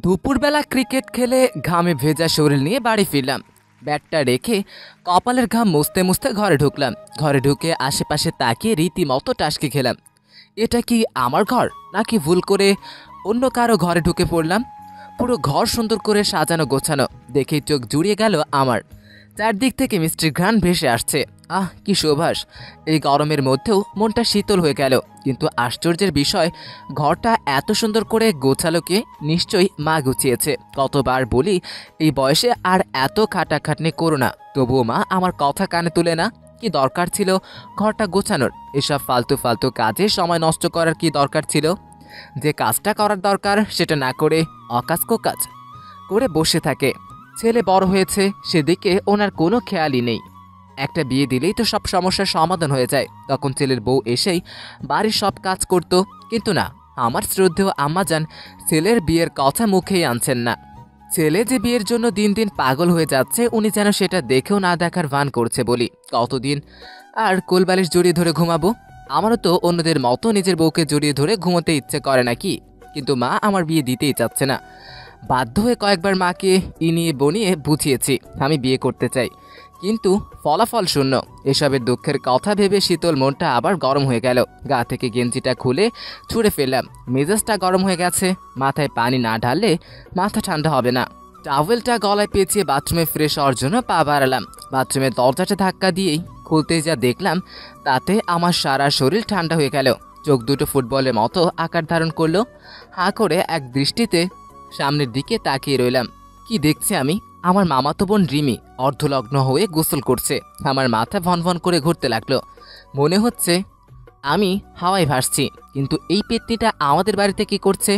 দুপুরবেলা ক্রিকেট খেলে ঘামে ভেজা শরীর নিয়ে বাড়ি ফিরলাম। ব্যাটটা রেখে কপালের ঘাম মুছতে মুছতে ঘরে ঢুকলাম। ঘরে ঢুকে আশেপাশে তাকিয়ে রীতিমতো টাসকি খেলাম। এটা কি আমার ঘর নাকি ভুল করে অন্য কারো ঘরে ঢুকে পড়লাম? পুরো ঘর সুন্দর করে সাজানো গোছানো দেখেই চোখ জুড়িয়ে গেল আমার। চারদিক থেকে মিষ্টির ঘ্রাণ ভেসে আসছে। আহ, কি সুবাস! এই গরমের মধ্যেও মনটা শীতল হয়ে গেল। কিন্তু আশ্চর্যের বিষয়, ঘরটা এত সুন্দর করে গোছালো কে? নিশ্চয়ই মা গুছিয়েছে। কতবার বলি এই বয়সে আর এত খাটাখাটনি করো না, তবুও মা আমার কথা কানে তুলে না। কি দরকার ছিল ঘরটা গোছানোর? এসব ফালতু ফালতু কাজে সময় নষ্ট করার কি দরকার ছিল? যে কাজটা করার দরকার সেটা না করে অকাজ কোকাজ করে বসে থাকে। ছেলে বড় হয়েছে, সেদিকে ওনার কোনো খেয়ালই নেই। একটা বিয়ে দিলেই তো সব সমস্যার সমাধান হয়ে যায়। তখন ছেলের বউ এসেই বাড়ির সব কাজ করত। কিন্তু না, আমার শ্রদ্ধেয় আম্মাজান ছেলের বিয়ের কথা মুখেই আনছেন না। ছেলে যে বিয়ের জন্য দিন দিন পাগল হয়ে যাচ্ছে, উনি যেন সেটা দেখেও না দেখার ভান করছে। বলি, কতদিন আর কোলবালিশ জড়িয়ে ধরে ঘুমাবো? আমারও তো অন্যদের মতো নিজের বউকে জড়িয়ে ধরে ঘুমোতে ইচ্ছে করে নাকি? কিন্তু মা আমার বিয়ে দিতেই চাচ্ছে না। বাধ্য হয়ে কয়েকবার মাকে ইনিয়ে বনিয়ে বুঝিয়েছি আমি বিয়ে করতে চাই, কিন্তু ফলাফল শূন্য। এসবের দুঃখের কথা ভেবে শীতল মনটা আবার গরম হয়ে গেল। গা থেকে গেঞ্জিটা খুলে ছুঁড়ে ফেললাম। মেজাজটা গরম হয়ে গেছে। মাথায় পানি না ঢাললে মাথা ঠান্ডা হবে না। টাওয়েলটা গলায় পেঁচিয়ে বাথরুমে ফ্রেশ হওয়ার জন্য পা বাড়ালাম। বাথরুমের দরজাটা ধাক্কা দিয়েই খুলতে যা দেখলাম, তাতে আমার সারা শরীর ঠান্ডা হয়ে গেল। চোখ দুটো ফুটবলের মতো আকার ধারণ করলো। হাঁ করে এক দৃষ্টিতে সামনের দিকে তাকিয়ে রইলাম। কি দেখছি আমি? আমার মামাতো বোন রিমি অর্ধলগ্ন হয়ে গোসল করছে। আমার মাথা ভনভন করে ঘুরতে লাগলো। মনে হচ্ছে আমি হাওয়ায় ভাসছি। কিন্তু এই পেত্নিটা আমাদের বাড়িতে কি করছে?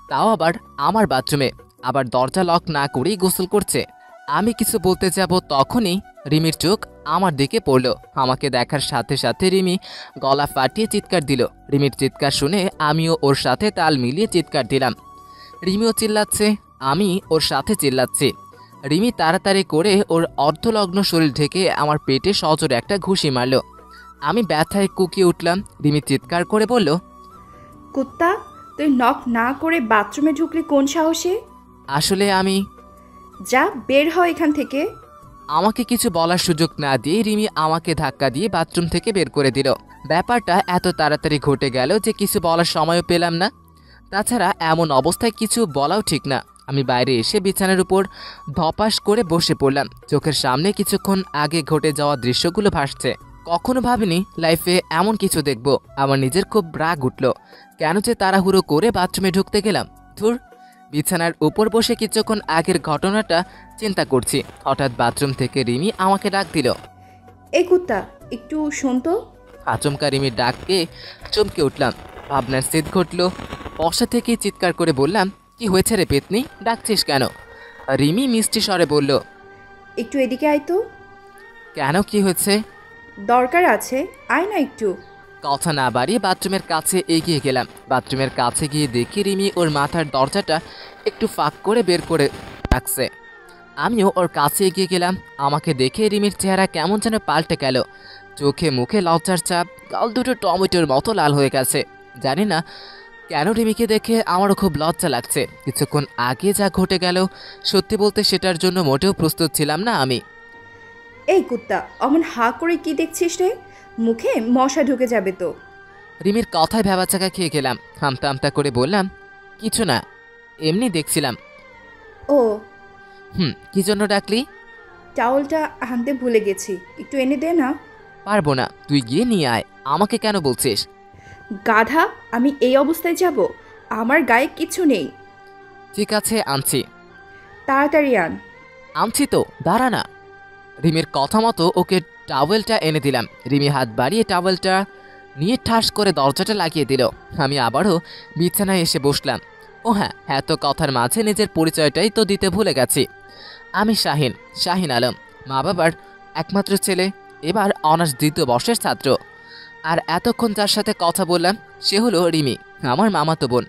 তাও আবার আমার বাথরুমে, আবার দরজা লক না করেই গোসল করছে। আমি কিছু বলতে যাব, তখনই রিমির চোখ আমার দিকে পড়ল। আমাকে দেখার সাথে সাথে রিমি গলা ফাটিয়ে চিৎকার দিল। রিমির চিৎকার শুনে আমিও ওর সাথে তাল মিলিয়ে চিৎকার দিলাম। রিমিও চিল্লাচ্ছে, আমি ওর সাথে চিল্লাচ্ছি। রিমি তাড়াতাড়ি করে ওর অর্ধলগ্ন শরীর ঢেকে আমার পেটে সজোরে একটা ঘুষি মারল। আমি ব্যথায় কুকিয়ে উঠলাম। রিমি চিৎকার করে বলল, কুত্তা, তুই নক না করে বাথরুমে ঢুকলি কোন সাহসে? আসলে আমি। যা, বের হ এখান থেকে। আমাকে কিছু বলার সুযোগ না দিয়ে রিমি আমাকে ধাক্কা দিয়ে বাথরুম থেকে বের করে দিল। ব্যাপারটা এত তাড়াতাড়ি ঘটে গেল যে কিছু বলার সময়ও পেলাম না। তাছাড়া এমন অবস্থায় কিছু বলাও ঠিক না। আমি বাইরে এসে বিছানার উপর ধপাস করে বসে পড়লাম। চোখের সামনে কিছুক্ষণ আগে ঘটে যাওয়া দৃশ্যগুলো ভাসছে। কখনো ভাবিনি লাইফে এমন কিছু দেখব। আমার নিজের খুব রাগ উঠল। কেন যে তাড়াহুড়ো করে বাথরুমে ঢুকতে গেলাম। ধুর, বিছানার উপর বসে কিছুক্ষণ আগের ঘটনাটা চিন্তা করছি। হঠাৎ বাথরুম থেকে রিমি আমাকে ডাক দিল। এই কুত্তা, একটু শোন তো। আচমকা রিমির ডাককে চমকে উঠলাম। ভাবনার স্থিত ঘটল। বসা থেকে চিৎকার করে বললাম, কি হয়েছে রে পেতনি, ডাকছিস কেন? রিমি মিষ্টি স্বরে বলল, একটু এদিকে আয় তো। কেন, কি হয়েছে? দরকার আছে, আয় না একটু। কথা না বাড়িয়ে বাথরুমের কাছে এগিয়ে গেলাম। বাথরুমের কাছে গিয়ে দেখি রিমি ওর মাথার দরজাটা একটু ফাঁক করে বের করে রাখছে। আমিও ওর কাছে এগিয়ে গেলাম। আমাকে দেখে রিমির চেহারা কেমন যেন পাল্টে গেল। চোখে মুখে লজ্জার চাপ, গাল দুটো টমেটোর মতো লাল হয়ে গেছে। জানি না কেন রিমিকে দেখে আমারও খুব লজ্জা লাগছে। কিছুক্ষণ আগে যা ঘটে গেল, সত্যি বলতে সেটার জন্য মোটেও প্রস্তুত ছিলাম না আমি। এই কুত্তা, অমন হা করে কি দেখছিস রে? মুখে মশা ঢুকে যাবে তো। রিমির কথায় ভ্যাবাচাকা খেয়ে গেলাম। হামতা হামতা করে বললাম, কিছু না, এমনি দেখছিলাম। ও, কি জন্য ডাকলি? টাওয়ালটা আনতে ভুলে গেছি, একটু এনে দে না। পারবো না, তুই গিয়ে নিয়ে আয়। আমাকে কেন বলছিস? গাধা, আমি এই অবস্থায় যাব? আমার গায়ে কিছু নেই। ঠিক আছে, আনছি। তাড়াতাড়ি আন। আনছি তো, দাঁড়া না। রিমির কথা মতো ওকে টাওয়েলটা এনে দিলাম। রিমি হাত বাড়িয়ে টাওয়েলটা নিয়ে ঠাস করে দরজাটা লাগিয়ে দিল। আমি আবারও বিছানায় এসে বসলাম। ও হ্যাঁ, এত কথার মাঝে নিজের পরিচয়টাই তো দিতে ভুলে গেছি। আমি শাহিন আলম, মা বাবার একমাত্র ছেলে। এবার অনার্স দ্বিতীয় বর্ষের ছাত্র। আর এতক্ষণ যার সাথে কথা বললাম সে হলো রিমি, আমার মামাতো বোন,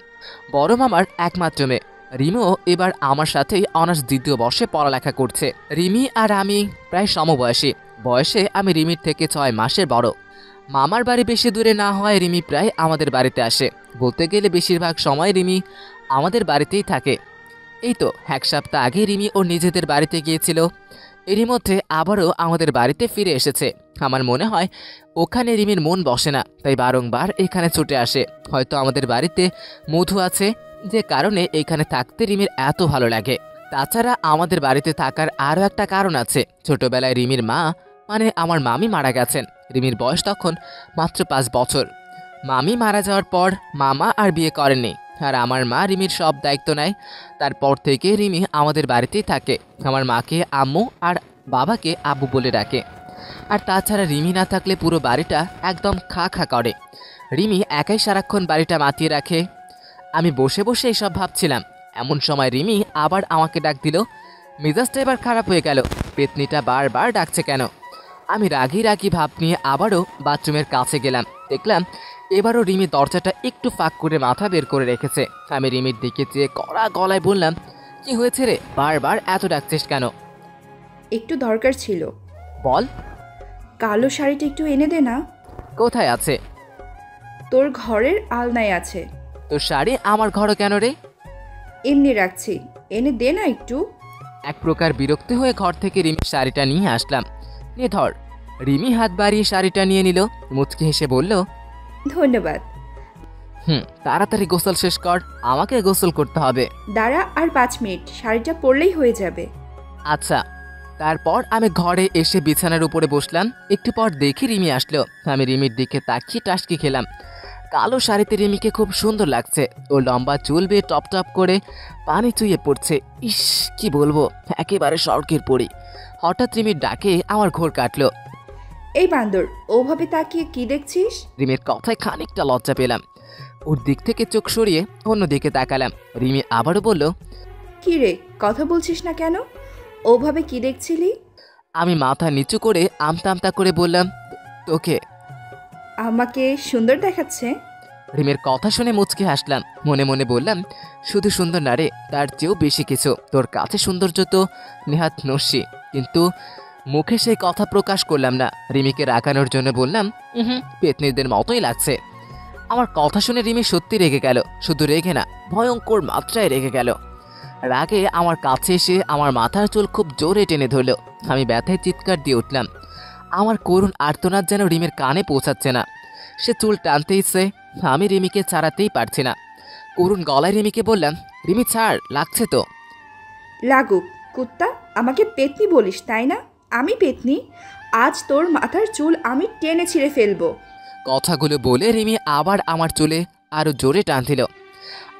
বড় মামার একমাত্র মেয়ে। রিমিও এবার আমার সাথেই অনার্স দ্বিতীয় বর্ষে পড়ালেখা করছে। রিমি আর আমি প্রায় সমবয়সী। বয়সে আমি রিমির থেকে 6 মাসের বড়। মামার বাড়ি বেশি দূরে না হয় রিমি প্রায় আমাদের বাড়িতে আসে। বলতে গেলে বেশিরভাগ সময় রিমি আমাদের বাড়িতেই থাকে। এই তো 1 সপ্তাহ আগে রিমি ওর নিজেদের বাড়িতে গিয়েছিল, এরই মধ্যে আবারও আমাদের বাড়িতে ফিরে এসেছে। আমার মনে হয় ওখানে রিমির মন বসে না, তাই বারংবার এখানে ছুটে আসে। হয়তো আমাদের বাড়িতে মধু আছে, যে কারণে এখানে থাকতে রিমির এত ভালো লাগে। তাছাড়া আমাদের বাড়িতে থাকার আরও একটা কারণ আছে। ছোটবেলায় রিমির মা মানে আমার মামি মারা গেছেন। রিমির বয়স তখন মাত্র 5 বছর। মামি মারা যাওয়ার পর মামা আর বিয়ে করেননি, আর আমার মা রিমির সব দায়িত্ব নেয়। তারপর থেকে রিমি আমাদের বাড়িতেই থাকে। আমার মাকে আম্মু আর বাবাকে আব্বু বলে ডাকে। আর তাছাড়া রিমি না থাকলে পুরো বাড়িটা একদম খা খা করে। রিমি একাই সারাক্ষণ বাড়িটা মাতিয়ে রাখে। আমি বসে বসে এসব ভাবছিলাম, এমন সময় রিমি আবার আমাকে ডাক দিল। মেজাজটা এবার খারাপ হয়ে গেল, পেতনিটা বারবার ডাকছে কেন। আমি রাগি রাগি ভাব নিয়ে আবারও বাথরুমের কাছে গেলাম। দেখলাম এবারও রিমি দরজাটা একটু ফাঁক করে মাথা বের করে রেখেছে। আমি রিমির দিকে চেয়ে কড়া গলায় বললাম, কি হয়েছে রে, বারবার এত ডাকছিস কেন? একটু দরকার ছিল। বল। কালো শাড়িটা একটু এনে দে না। কোথায় আছে? তোর ঘরের আলনায় আছে। তোর শাড়ি আমার ঘরে কেন রে? এমনি রাখছি, এনে দে না একটু। এক প্রকার বিরক্ত হয়ে ঘর থেকে রিমির শাড়িটা নিয়ে আসলাম। নিয়ে ধর। রিমি হাত বাড়িয়ে শাড়িটা নিয়ে নিল, মুচকি হেসে বলল, ধন্যবাদ। তাড়াতাড়ি গোসল শেষ কর, আমাকে গোসল করতে হবে। দাঁড়া আর 5 মিনিট, শাড়িটা পরলেই হয়ে যাবে। আচ্ছা। তারপর আমি ঘরে এসে বিছানার উপরে বসলাম। একটু পর দেখি রিমি আসলো। আমি রিমির দিকে তাকিয়ে টাসকি খেলাম। কালো শাড়িতে রিমিকে খুব সুন্দর লাগছে। ওর লম্বা চুল বেয়ে টপ টপ করে পানি চুইয়ে পড়ছে। ইস, কি বলবো, একেবারে স্বর্গের পরি। হঠাৎ রিমির ডাকে আমার ঘোর কাটলো। এই বান্দর, ওভাবে তাকিয়ে কি দেখছিস? রিমির কথায় খানিকটা লজ্জা পেলাম। ওর দিক থেকে চোখ সরিয়ে অন্যদিকে তাকালাম। রিমি আবারও বলল, কি রে, কথা বলছিস না কেন? ওভাবে কি দেখছিলি? আমি মাথা নিচু করে আমতা আমতা করে বললাম, তোকে। আমাকে সুন্দর দেখাচ্ছে? রিমের কথা শুনে মুচকে হাসলাম। মনে মনে বললাম, শুধু সুন্দর না রে, তার চেয়েও বেশি কিছু। তোর কাছে সৌন্দর্য তো নেহাত নস্যি, কিন্তু মুখে সেই কথা প্রকাশ করলাম না। রিমিকে রাগানোর জন্য বললাম, পেতনিদের মতোই লাগছে। আমার কথা শুনে রিমি সত্যি রেগে গেল। শুধু রেগে না, ভয়ঙ্কর মাত্রায় রেগে গেল। রাগে আমার কাছে এসে আমার মাথার চুল খুব জোরে টেনে ধরল। আমি ব্যথায় চিৎকার দিয়ে উঠলাম। আমার করুণ আর্তনাদ যেন রিমির কানে পৌঁছাচ্ছে না। সে চুল টানতে ইচ্ছে, আমি রিমিকে ছাড়াতেই পারছি না। করুণ গলায় রিমিকে বললাম, রিমি ছাড়, লাগছে তো। লাগুক কুত্তা, আমাকে পেতনি বলিস তাই না? আমি পেতনি? আজ তোর মাথার চুল আমি টেনে ছিঁড়ে ফেলবো। কথাগুলো বলে রিমি আবার আমার চুলে আরো জোরে টান দিল।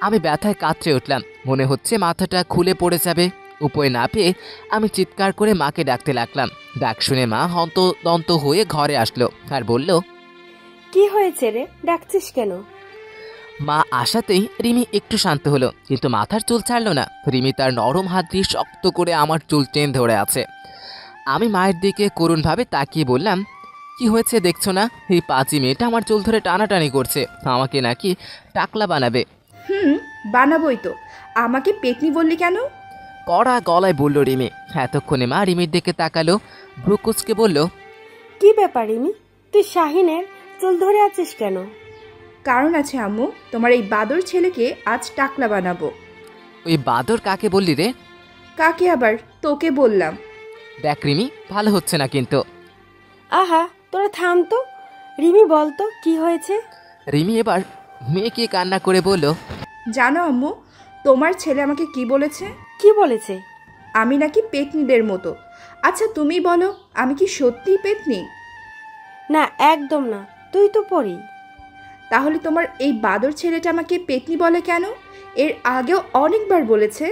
আমি ব্যথায় কাতরে উঠলাম। মনে হচ্ছে মাথাটা খুলে পড়ে যাবে। উপায় না পেয়ে আমি চিৎকার করে মাকে ডাকতে লাগলাম। ডাক শুনে মা হন্তদন্ত হয়ে ঘরে আসলো আর বলল, কি হয়েছে রে, ডাকছিস কেন? মা আসাতেই রিমি একটু শান্ত হলো, কিন্তু মাথার চুল ছাড়ল না। রিমি তার নরম হাত দিয়ে শক্ত করে আমার চুল টেনে ধরে আছে। আমি মায়ের দিকে করুণভাবে তাকিয়ে বললাম, কি হয়েছে দেখছো না, এই পাঁচি মেয়েটা আমার চুল ধরে টানাটানি করছে, আমাকে নাকি টাকলা বানাবে। বানাবোই তো, আমাকে পেতনি বললি কেন? কড়া গলায় বলল রিমি। এতক্ষণে মা রিমির দিকে তাকালো, ভ্রুকুচকে বলল, কি ব্যাপার রিমি, তুই শাহিনের চুল ধরে আছিস কেন? কারণ আছে আম্মু, তোমার এই বাদর ছেলেকে আজ টাকলা বানাবো। ওই বাদর কাকে বললি রে? কাকে আবার, তোকে বললাম। দেখ রিমি, ভালো হচ্ছে না কিন্তু। আহা, তোরা থাম তো। রিমি বলতো কি হয়েছে? রিমি এবার মেয়েকে কান্না করে বলল, জানো আম্মু, তোমার ছেলে আমাকে কি বলেছে? কি বলেছে? আমি নাকি পেতনিদের মতো। আচ্ছা তুমি বলো, আমি কি সত্যিই পেতনি? না, একদম না, তুই তো পড়ি। তাহলে তোমার এই বাদর ছেলেটা আমাকে পেতনি বলে কেন? এর আগেও অনেকবার বলেছে।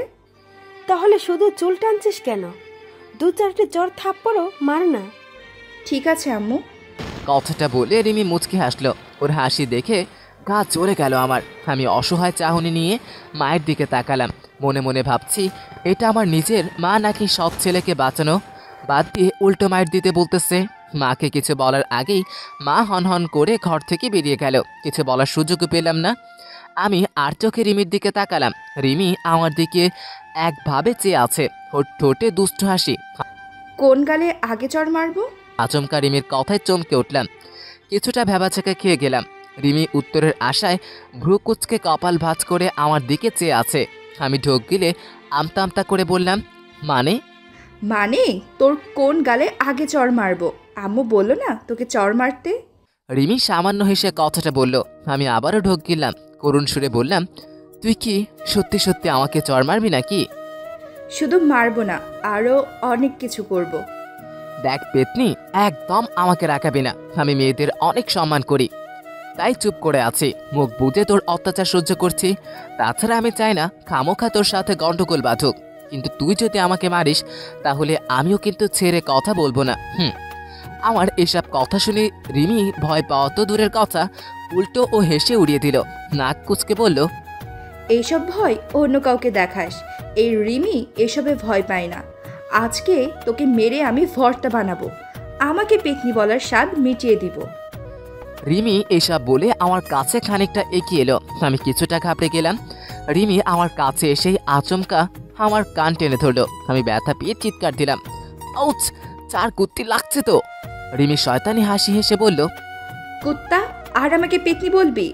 তাহলে শুধু চুল টানছিস কেন? 2-4টে জ্বর থাপ্পড়ও মার না। ঠিক আছে আম্মু। কথাটা বলে রিমি মুচকি হাসলো। ওর হাসি দেখে গা চড়ে গেল আমার। আমি অসহায় চাহনি নিয়ে মায়ের দিকে তাকালাম। মনে মনে ভাবছি, এটা আমার নিজের মা নাকি সৎ ছেলেকে বাঁচানো বাদ দিয়ে উল্টো মায়ের দিতে বলতেছে। মাকে কিছু বলার আগেই মা হনহন করে ঘর থেকে বেরিয়ে গেল। কিছু বলার সুযোগও পেলাম না। আমি আর চোখে রিমির দিকে তাকালাম। রিমি আমার দিকে একভাবে চেয়ে আছে, ওর ঠোঁটে দুষ্ট হাসি। কোন গালে আগে চড় মারবো? আচমকা রিমির কথায় চমকে উঠলাম। কিছুটা ভেবাচাকা খেয়ে গেলাম। রিমি উত্তরের আশায় ভ্রু কুচকে কপাল ভাঁজ করে আমার দিকে চেয়ে আছে। আমি ঢোক গিলে আমতা আমতা করে বললাম, মানে? মানে তোর কোন গালে আগে চড় মারবো? আম্মু বললো না তোকে চড় মারতে? রিমি সামান্য হেসে কথাটা বলল। আমি আবারও ঢোক গিললাম। করুণ সুরে বললাম, তুই কি সত্যি সত্যি আমাকে চড় মারবি নাকি? শুধু মারবো না, আরও অনেক কিছু করব। দেখ পেতনি, একদম আমাকে রাখাবি না। আমি মেয়েদের অনেক সম্মান করি, তাই চুপ করে আছি। মুখ বুজে তোর অত্যাচার সহ্য করছি। তাছাড়া আমি চাই না খামোখা তোর সাথে গন্ডগোল বাঁধুক। কিন্তু তুই যদি আমাকে মারিস তাহলে আমিও কিন্তু ছেড়ে কথা বলবো না। আমার এসব কথা শুনে রিমি ভয় পাওয়া তো দূরের কথা, উল্টো ও হেসে উড়িয়ে দিল। নাক কুচকে বলল, এইসব ভয় অন্য কাউকে দেখাস, এই রিমি এসবে ভয় পায় না। আজকে তোকে মেরে আমি ভর্তা বানাবো, আমাকে পেতনি বলার স্বাদ মিটিয়ে দিব। রিমি এসব বলে আমার কাছে খানিকটা এগিয়ে এলো। আমি কিছুটা ঘাবড়ে গেলাম। রিমি আমার কাছে এসেই আচমকা আমার কান টেনে ধরলো। আমি ব্যথা পেয়ে চিৎকার দিলাম, আউচ, চার কুত্তি লাগছে তো। রিমি শয়তানি হাসি হেসে বলল, কুত্তা, আর আমাকে পেতনি বলবি?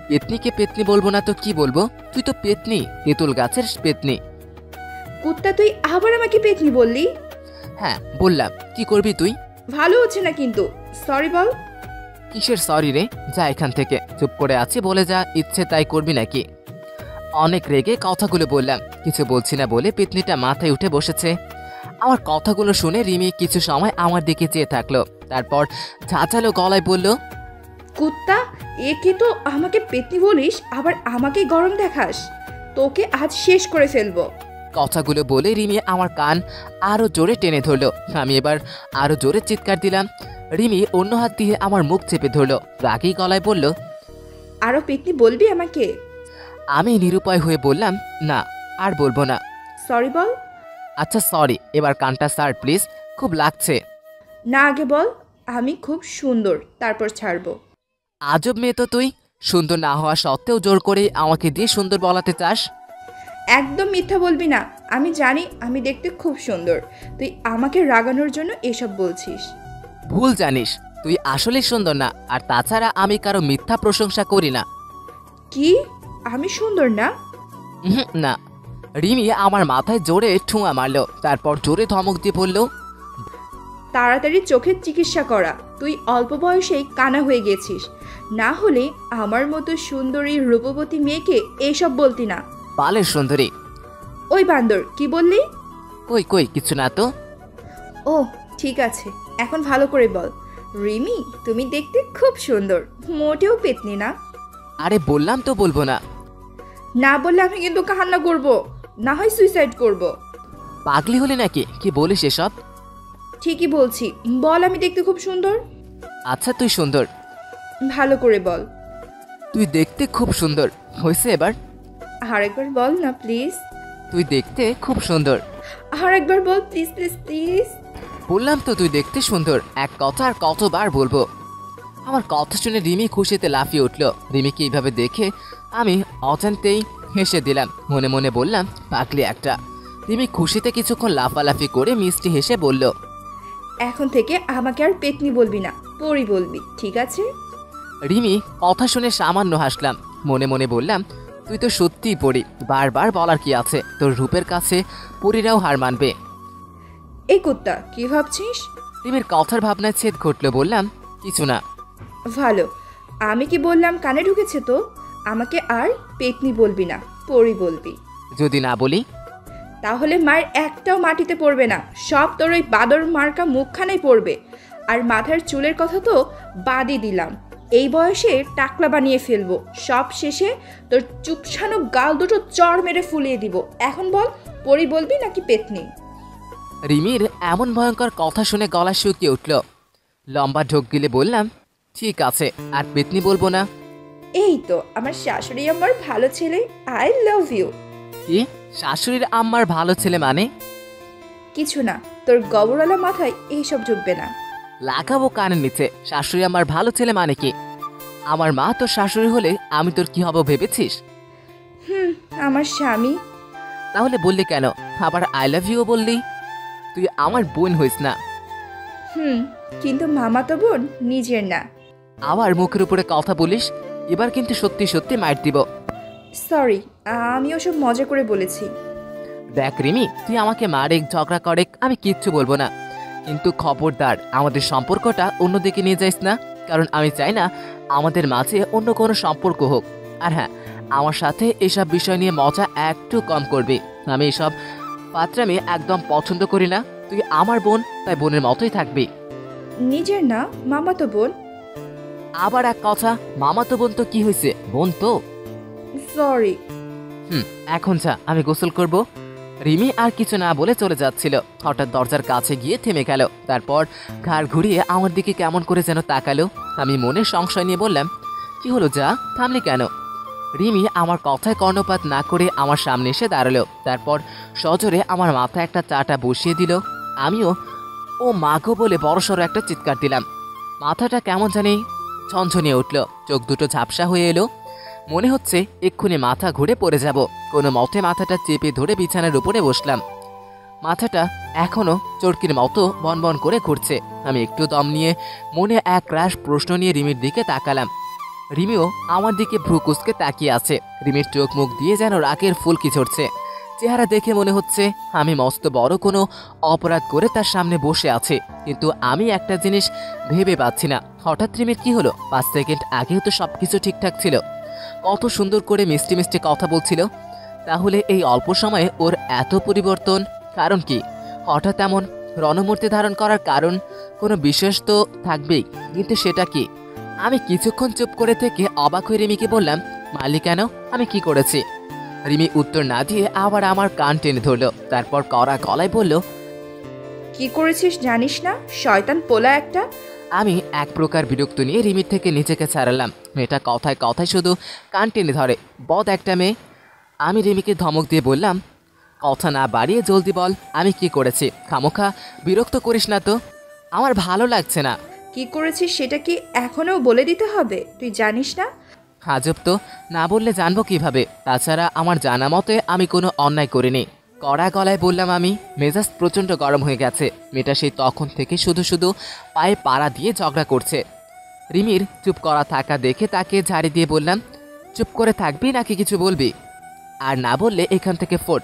পেতনিকে পেতনি বলবো না তো কি বলবো? তুই তো পেতনি, তেঁতুল গাছের পেতনি। কুত্তা, তুই আবার আমাকে পেতনি বললি? হ্যাঁ বললাম, কি করবি তুই? ভালো হচ্ছে না কিন্তু, সরি বল। কিসের সরি রে? যা এখান থেকে। চুপ করে আছি বলে যা ইচ্ছে তাই করবি নাকি? অনেক রেগে কথাগুলো বললাম। কিছু বলছি না বলে পেতনিটা মাথায় উঠে বসেছে। আমার কথাগুলো শুনে রিমি কিছু সময় আমার দিকে চেয়ে থাকলো। তারপর ঝাঁঝালো গলায় বলল, কুত্তা, একে তো আমাকে পেতনি বলিস, আবার আমাকে গরম দেখাস। তোকে আজ শেষ করে ফেলবো। কথাগুলো বলে রিমি আমার কান আরো জোরে টেনে ধরলো। আমি এবার আরো জোরে চিৎকার দিলাম। রিমি অন্য হাত দিয়ে আমার মুখ চেপে ধরলো। রাগী গলায় বলল, আরো পেতনি বলবি আমাকে? আমি নিরুপায় হয়ে বললাম, না, আর বলবো না। সরি বল। আচ্ছা সরি, এবার কানটা ছাড় প্লিজ, খুব লাগছে। না, আগে বল আমি খুব সুন্দর, তারপর ছাড়বো। আজব মেয়ে তো তুই। সুন্দর না হওয়া সত্ত্বেও জোর করে আমাকে দিয়ে সুন্দর বলাতে চাস? একদম মিথ্যা বলবি না, আমি জানি আমি দেখতে খুব সুন্দর, তুই আমাকে রাগানোর জন্য এসব বলছিস। ভুল জানিস, তুই আসলে সুন্দর না। আর তাছাড়া আমি কারো মিথ্যা প্রশংসা করি না। কি? আমি সুন্দর না? না। রিমি আমার মাথায় জোরে ঠুঁয়া মারলো। তারপর জোরে ধমক দিয়ে বলল, তাড়াতাড়ি চোখের চিকিৎসা করা, তুই অল্প বয়সেই কানা হয়ে গেছিস। না হলে আমার মতো সুন্দরী রূপবতী মেয়েকে এসব বলতি না। বালের সুন্দরী। ওই বান্দর, কি বললি? কই কই কিছু না তো। ও ঠিক আছে, এখন ভালো করে বল। রিমি, তুমি দেখতে খুব সুন্দর, মোটেও পেতনি না। আরে বললাম তো বলবো না। না বললে আমি কিন্তু কান্না করব, না হয় সুইসাইড করব। পাগলি হলি নাকি? কি বলিস এসব? ঠিকই বলছি, বল আমি দেখতে খুব সুন্দর। আচ্ছা তুই সুন্দর। ভালো করে বল। তুই দেখতে খুব সুন্দর। হয়েছে এবার? আরেকবার বল না প্লিজ। তুই দেখতে খুব সুন্দর। আরেকবার বল প্লিজ প্লিজ প্লিজ। বললাম তো তুই দেখতে সুন্দর। এক কথা আর কতবার বলবো? আমার কথা শুনে রিমি খুশিতে লাফিয়ে উঠল। রিমিকে এইভাবে দেখে আমি অজান্তেই হেসে দিলাম। মনে মনে বললাম, পাগলি একটা। রিমি খুশিতে কিছুক্ষণ লাফালাফি করে মিষ্টি হেসে বলল, এখন থেকে আমাকে আর পেতনি বলবি না, পরি বলবি, ঠিক আছে? রিমি কথা শুনে সামান্য হাসলাম। মনে মনে বললাম, তুই তো সত্যিই পড়ি। বারবার বলার কি আছে? তোর রূপের কাছে পরীরাও হার মানবে। এই কুত্তা, কি ভাবছিস? রিমির কথার ভাবনায় ছেদ ঘটল। বললাম, কিছু না। ভালো, আমি কি বললাম কানে ঢুকেছে তো? আমাকে আর পেতনি বলবি না, পরি বলবি। যদি না বলি? তাহলে মায়ের একটাও মাটিতে পড়বে না, সব তোর ওই বাদর মার্কা মুখখানেই পড়বে। আর মাথার চুলের কথা তো বাদই দিলাম, এই বয়সে টাকলা বানিয়ে ফেলবো। সব শেষে তোর চুপসানো গাল দুটো চড় মেরে ফুলিয়ে দিব। এখন বল, পরি বলবি নাকি পেতনি? রিমির এমন ভয়ঙ্কর কথা শুনে গলা শুকিয়ে উঠল। লম্বা ঢোক গিলে বললাম, ঠিক আছে, আর পেতনি বলবো না। এই তো আমার শাশুড়ি আমার ভালো ছেলে, আই লাভ ইউ। কি? শাশুড়ির আম্মার ভালো ছেলে মানে? কিছু না, তোর গবরওয়ালা মাথায় এইসব ঢুকবে না। লাগাবো কানের নিচে। শাশুড়ি আমার ভালো ছেলে মানে কি? আমার মা তোর শাশুড়ি হলে আমি তোর কি হব ভেবেছিস? আমার স্বামী। তাহলে বললি কেন? আবার আই লাভ ইউ বললি? তুই আমার বোন হইস না। কিন্তু মামা তো বোন নিজের না। আবার মুখের উপরে কথা বলিস। এবার কিন্তু সত্যি সত্যি মাইর দিব। সরি, আমি ওসব মজা করে বলেছি। দেখ রিমি, তুই আমাকে মারেক ঝগড়া করেক আমি কিচ্ছু বলবো না, কিন্তু খবরদার আমাদের সম্পর্কটা অন্যদিকে নিয়ে যাইস না, কারণ আমি চাই না আমাদের মাঝে অন্য কোনো সম্পর্ক হোক। আর হ্যাঁ, আমার সাথে এসব বিষয় নিয়ে মজা একটু কম করবি। আমি এসব পাত্রামি একদম পছন্দ করি না। তুই আমার বোন, তাই বোনের মতোই থাকবি। নিজের না, মামাতো বোন। আবার এক কথা, মামাতো বোন তো কি হয়েছে, বোন তো। সরি। এখন যা, আমি গোসল করব। রিমি আর কিছু না বলে চলে যাচ্ছিল, হঠাৎ দরজার কাছে গিয়ে থেমে গেল। তারপর ঘাড় ঘুরিয়ে আমার দিকে কেমন করে যেন তাকালো। আমি মনে সংশয় নিয়ে বললাম, কি হলো যা, থামলি কেন? রিমি আমার কথায় কর্ণপাত না করে আমার সামনে এসে দাঁড়ালো। তারপর সজোরে আমার মাথায় একটা চাটা বসিয়ে দিল। আমিও ও মাগো বলে বড়সড় একটা চিৎকার দিলাম। মাথাটা কেমন জানি ঝনঝনিয়ে উঠল, চোখ দুটো ঝাপসা হয়ে এলো। মনে হচ্ছে এক্ষুনি মাথা ঘুরে পড়ে যাব। কোনো মতে মাথাটা চেপে ধরে বিছানার উপরে বসলাম। মাথাটা এখনো চরকির মতো বনবন করে ঘুরছে। আমি একটু দম নিয়ে মনে এক রাশ প্রশ্ন নিয়ে রিমির দিকে তাকালাম। রিমিও আমার দিকে ভ্রু কুঁচকে তাকিয়ে আছে। রিমির চোখ মুখ দিয়ে যেন রাগের ফুলকি ঝরছে। চেহারা দেখে মনে হচ্ছে আমি মস্ত বড় কোনো অপরাধ করে তার সামনে বসে আছে। কিন্তু আমি একটা জিনিস ভেবে পাচ্ছি না, হঠাৎ রিমির কি হলো? 5 সেকেন্ড আগেও তো সবকিছু ঠিকঠাক ছিল, কত সুন্দর করে মিষ্টি মিষ্টি কথা বলছিল। তাহলে এই অল্প সময়ে ওর এত পরিবর্তন কারণ কি? হঠাৎ এমন রণমূর্তি ধারণ করার কারণ কোনো বিশেষ তো থাকবেই, কিন্তু সেটা কি? আমি কিছুক্ষণ চুপ করে থেকে অবাক হয়ে রিমিকে বললাম, মারলি কেন? আমি কি করেছি? রিমি উত্তর না দিয়ে আবার আমার কান টেনে ধরল। তারপর কড়া গলায় বলল, কি করেছিস জানিস না, শয়তান পোলা একটা। আমি এক প্রকার বিরক্ত নিয়ে রিমির থেকে নিজেকে ছাড়ালাম। মেয়েটা কথায় কথায় শুধু কান টেনে ধরে, বদ একটা মেয়ে। আমি রিমিকে ধমক দিয়ে বললাম, কথা না বাড়িয়ে জলদি বল, আমি কি করেছি? খামোখা বিরক্ত করিস না তো, আমার ভালো লাগছে না। কি করেছিস সেটা কি এখনও বলে দিতে হবে? তুই জানিস না? আজব তো, না বললে জানবো কিভাবে? তাছাড়া আমার জানা মতে আমি কোনো অন্যায় করিনি। কড়া গলায় বললাম আমি। মেজাজ প্রচণ্ড গরম হয়ে গেছে। মেয়েটা সেই তখন থেকে শুধু শুধু পায়ে পাড়া দিয়ে ঝগড়া করছে। রিমির চুপ করা থাকা দেখে তাকে ঝাড়ি দিয়ে বললাম, চুপ করে থাকবি নাকি কিছু বলবি? আর না বললে এখান থেকে ফোট,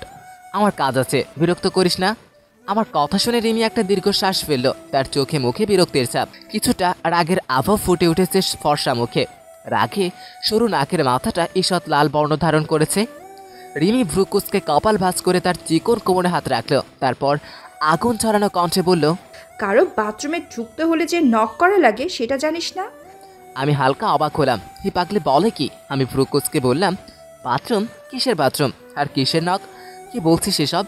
আমার কাজ আছে, বিরক্ত করিস না। আমার কথা শুনে রিমি একটা দীর্ঘশ্বাস ফেলল। তার চোখে মুখে বিরক্তির ছাপ, কিছুটা রাগের আভা ফুটে উঠেছে ফর্সা মুখে। রাগে সরু নাকের মাথাটা ঈষৎ লাল বর্ণ ধারণ করেছে। রিমি ভ্রুকুচকে কপাল ভাঁজ করে তার চিকন কোমরে হাত রাখল। তারপর আগুন ছড়ানো কণ্ঠে বলল, কারো বাথরুমে ঢুকতে হলে যে নক করা লাগে সেটা জানিস না? আমি হালকা অবাক হলাম। হি পাগলি বলে কি? আমি ভ্রুকুচকে বললাম, বাথরুম? কিসের বাথরুম আর কিসের নক? কি বলছিস এসব?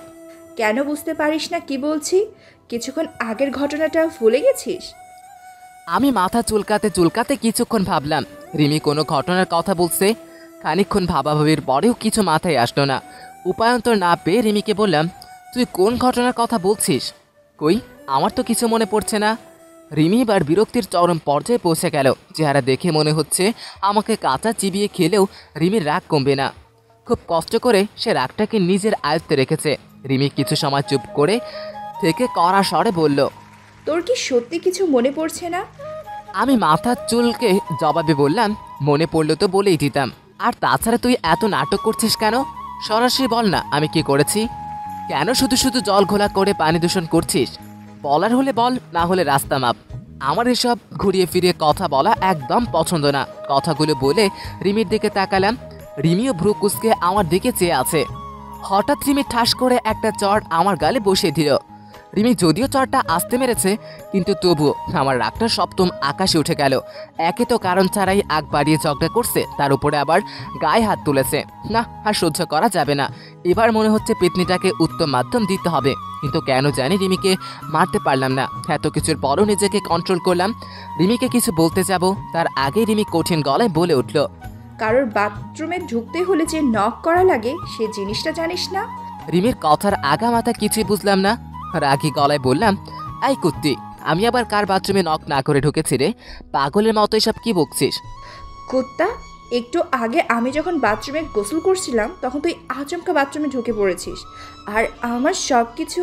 কেন বুঝতে পারিস না কি বলছি? কিছুক্ষণ আগের ঘটনাটা ভুলে গেছিস? আমি মাথা চুলকাতে চুলকাতে কিছুক্ষণ ভাবলাম রিমি কোনো ঘটনার কথা বলছে। খানিকক্ষণ ভাবাভাবির পরেও কিছু মাথায় আসলো না। উপায়ন্তর না পেয়ে রিমিকে বললাম, তুই কোন ঘটনার কথা বলছিস? কই, আমার তো কিছু মনে পড়ছে না। রিমি এবার বিরক্তির চরম পর্যায়ে পৌঁছে গেল। চেহারা দেখে মনে হচ্ছে আমাকে কাঁচা চিবিয়ে খেলেও রিমির রাগ কমবে না। খুব কষ্ট করে সে রাগটাকে নিজের আয়ত্তে রেখেছে। রিমি কিছু সময় চুপ করে থেকে কড়া স্বরে বলল, তোর কি সত্যি কিছু মনে পড়ছে না? আমি মাথার চুলকে জবাবে বললাম, মনে পড়লো তো বলেই দিতাম। আর তাছাড়া তুই এত নাটক করছিস কেন? সরাসরি বল না আমি কি করেছি। কেন শুধু শুধু জল ঘোলা করে পানি দূষণ করছিস? বলার হলে বল, না হলে রাস্তা মাপ। আমার এসব ঘুরিয়ে ফিরিয়ে কথা বলা একদম পছন্দ না। কথাগুলো বলে রিমির দিকে তাকালাম। রিমিও ভ্রু কুঁচকে আমার দিকে চেয়ে আছে। হঠাৎ রিমি ঠাস করে একটা চড় আমার গালে বসিয়ে দিল। রিমি যদিও চড়টা আসতে মেরেছে, কিন্তু তবুও আমার রাগটা সপ্তম আকাশে উঠে গেল। একে তো কারণ ছাড়াই আগ বাড়িয়ে ঝগড়া করছে, তার উপরে আবার গায়ে হাত তুলেছে। না, আর সহ্য করা যাবে না। এবার মনে হচ্ছে পেতনিটাকে উত্তম মাধ্যম দিতে হবে। কিন্তু কেন জানি রিমিকে মারতে পারলাম না। এত কিছুর পরও নিজেকে কন্ট্রোল করলাম। রিমিকে কিছু বলতে যাব, তার আগে রিমি কঠিন গলায় বলে উঠল, কারোর বাথরুমে ঢুকতে হলে যে নক করা লাগে সে জিনিসটা জানিস না? রিমির কথার আগা মাথা কিছুই বুঝলাম না। রাগী গলায় বললাম, এই কুত্তি, আমি আবার কার বাথরুমে নক না করে ঢুকেছি রে? পাগলের মতো এসব কি বকছিস? কুত্তা, একটু আগে আমি যখন বাথরুমে গোসল করছিলাম তখন তুই আচমকা বাথরুমে ঢুকে পড়েছিস, আর আমার সব কিছু।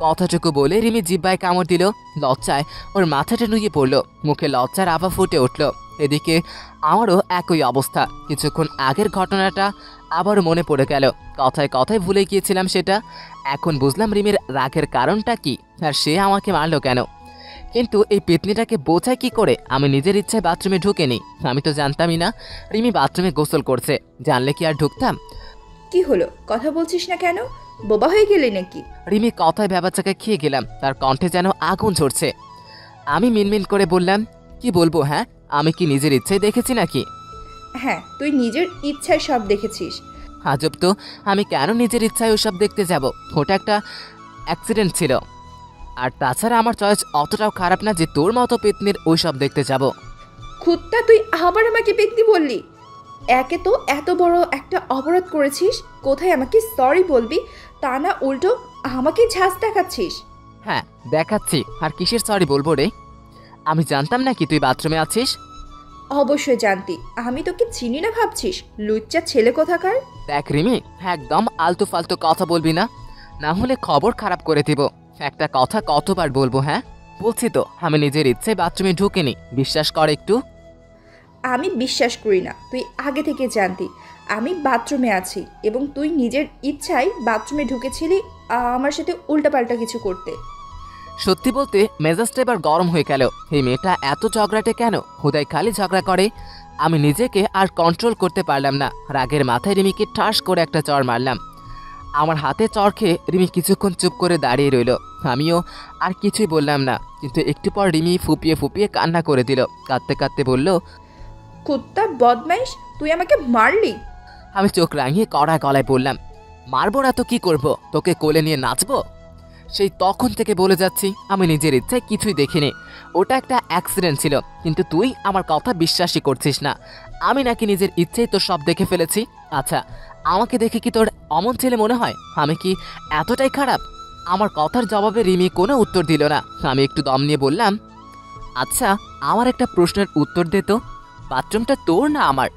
কথাটুকু বলে রিমি জিব্বায় কামড় দিল। লজ্জায় ওর মাথাটা নুয়ে পড়ল, মুখে লজ্জার আভা ফুটে উঠল। এদিকে আমারও একই অবস্থা। কিছুক্ষণ আগের ঘটনাটা আবারও মনে পড়ে গেল। কথায় কথায় ভুলে গিয়েছিলাম সেটা। এখন বুঝলাম রিমির রাগের কারণটা কি, আর সে আমাকে মারলো কেন। কিন্তু এই পেতনিটাকে বোঝায় কি করে আমি নিজের ইচ্ছায় বাথরুমে ঢুকেনি? আমি তো জানতামই না রিমি বাথরুমে গোসল করছে। জানলে কি আর ঢুকতাম? কি হলো, কথা বলছিস না কেন? বোবা হয়ে গেলি নাকি? রিমি কথায় ব্যাপারটাকে খেয়ে গেলাম, তার কণ্ঠে যেন আগুন ঝরছে। আমি মিনমিন করে বললাম, কি বলবো? হ্যাঁ, আমি কি নিজের ইচ্ছায় দেখেছি নাকি? হ্যাঁ, তুই নিজের ইচ্ছায় সব দেখেছিস। আজব তো, আমি কেন নিজের ইচ্ছায় ওসব দেখতে যাব? ওটা একটা অ্যাক্সিডেন্ট ছিল। আর তাছাড়া আমার চয়েস অতটাও খারাপ না যে তোর মতো পেতনির ওইসব দেখতে যাব। খুত্তা, তুই আবার আমাকে পেতনি বললি? একে তো এত বড় একটা অপরাধ করেছিস, কোথায় আমাকে সরি বলবি, তা না উল্টো আমাকে ঝাঁজ দেখাচ্ছিস। হ্যাঁ দেখাচ্ছি, আর কিসের সরি বলবো রে? আমি জানতাম না কি তুই বাথরুমে আছিস? অবশ্যই জানতি, আমি তোকে চিনি না ভাবছিস? লুচ্চা ছেলে কোথাকার। দেখ রিমি, একদম আলতু ফালতু কথা বলবি না, না হলে খবর খারাপ করে দিব। একটা কথা কতবার বলবো? হ্যাঁ বলছি তো, আমি নিজের ইচ্ছে বাথরুমে ঢুকিনি, বিশ্বাস কর একটু। আমি বিশ্বাস করি না, তুই আগে থেকে জানতি আমি বাথরুমে আছি এবং তুই নিজের ইচ্ছায় বাথরুমে ঢুকেছিলি আমার সাথে উল্টাপাল্টা কিছু করতে। সত্যি বলতে মেজাজটা এবার গরম হয়ে গেল। এই মেয়েটা এত ঝগড়াটে কেন? হুদাই খালি ঝগড়া করে। আমি নিজেকে আর কন্ট্রোল করতে পারলাম না। রাগের মাথায় রিমিকে ঠাস করে একটা চড় মারলাম। আমার হাতে চড় খেয়ে রিমি কিছুক্ষণ চুপ করে দাঁড়িয়ে রইল। আমিও আর কিছুই বললাম না, কিন্তু একটু পর রিমি ফুপিয়ে ফুপিয়ে কান্না করে দিল। কাঁদতে কাঁদতে বলল, কুত্তা বদমাইশ, তুই আমাকে মারলি। আমি চোখ রাঙিয়ে কড়া গলায় বললাম, মারবো না তো কি করব? তোকে কোলে নিয়ে নাচবো? সেই তখন থেকে বলে যাচ্ছি আমি নিজের ইচ্ছায় কিছুই দেখিনি, ওটা একটা অ্যাক্সিডেন্ট ছিল। কিন্তু তুই আমার কথা বিশ্বাসই করছিস না। আমি নাকি নিজের ইচ্ছেই তোর সব দেখে ফেলেছি। আচ্ছা, আমাকে দেখে কি তোর অমন ছেলে মনে হয়? আমি কি এতটাই খারাপ? আমার কথার জবাবে রিমি কোনো উত্তর দিল না। আমি একটু দম নিয়ে বললাম, আচ্ছা আমার একটা প্রশ্নের উত্তর দে তো, বাথরুমটা তোর না আমার?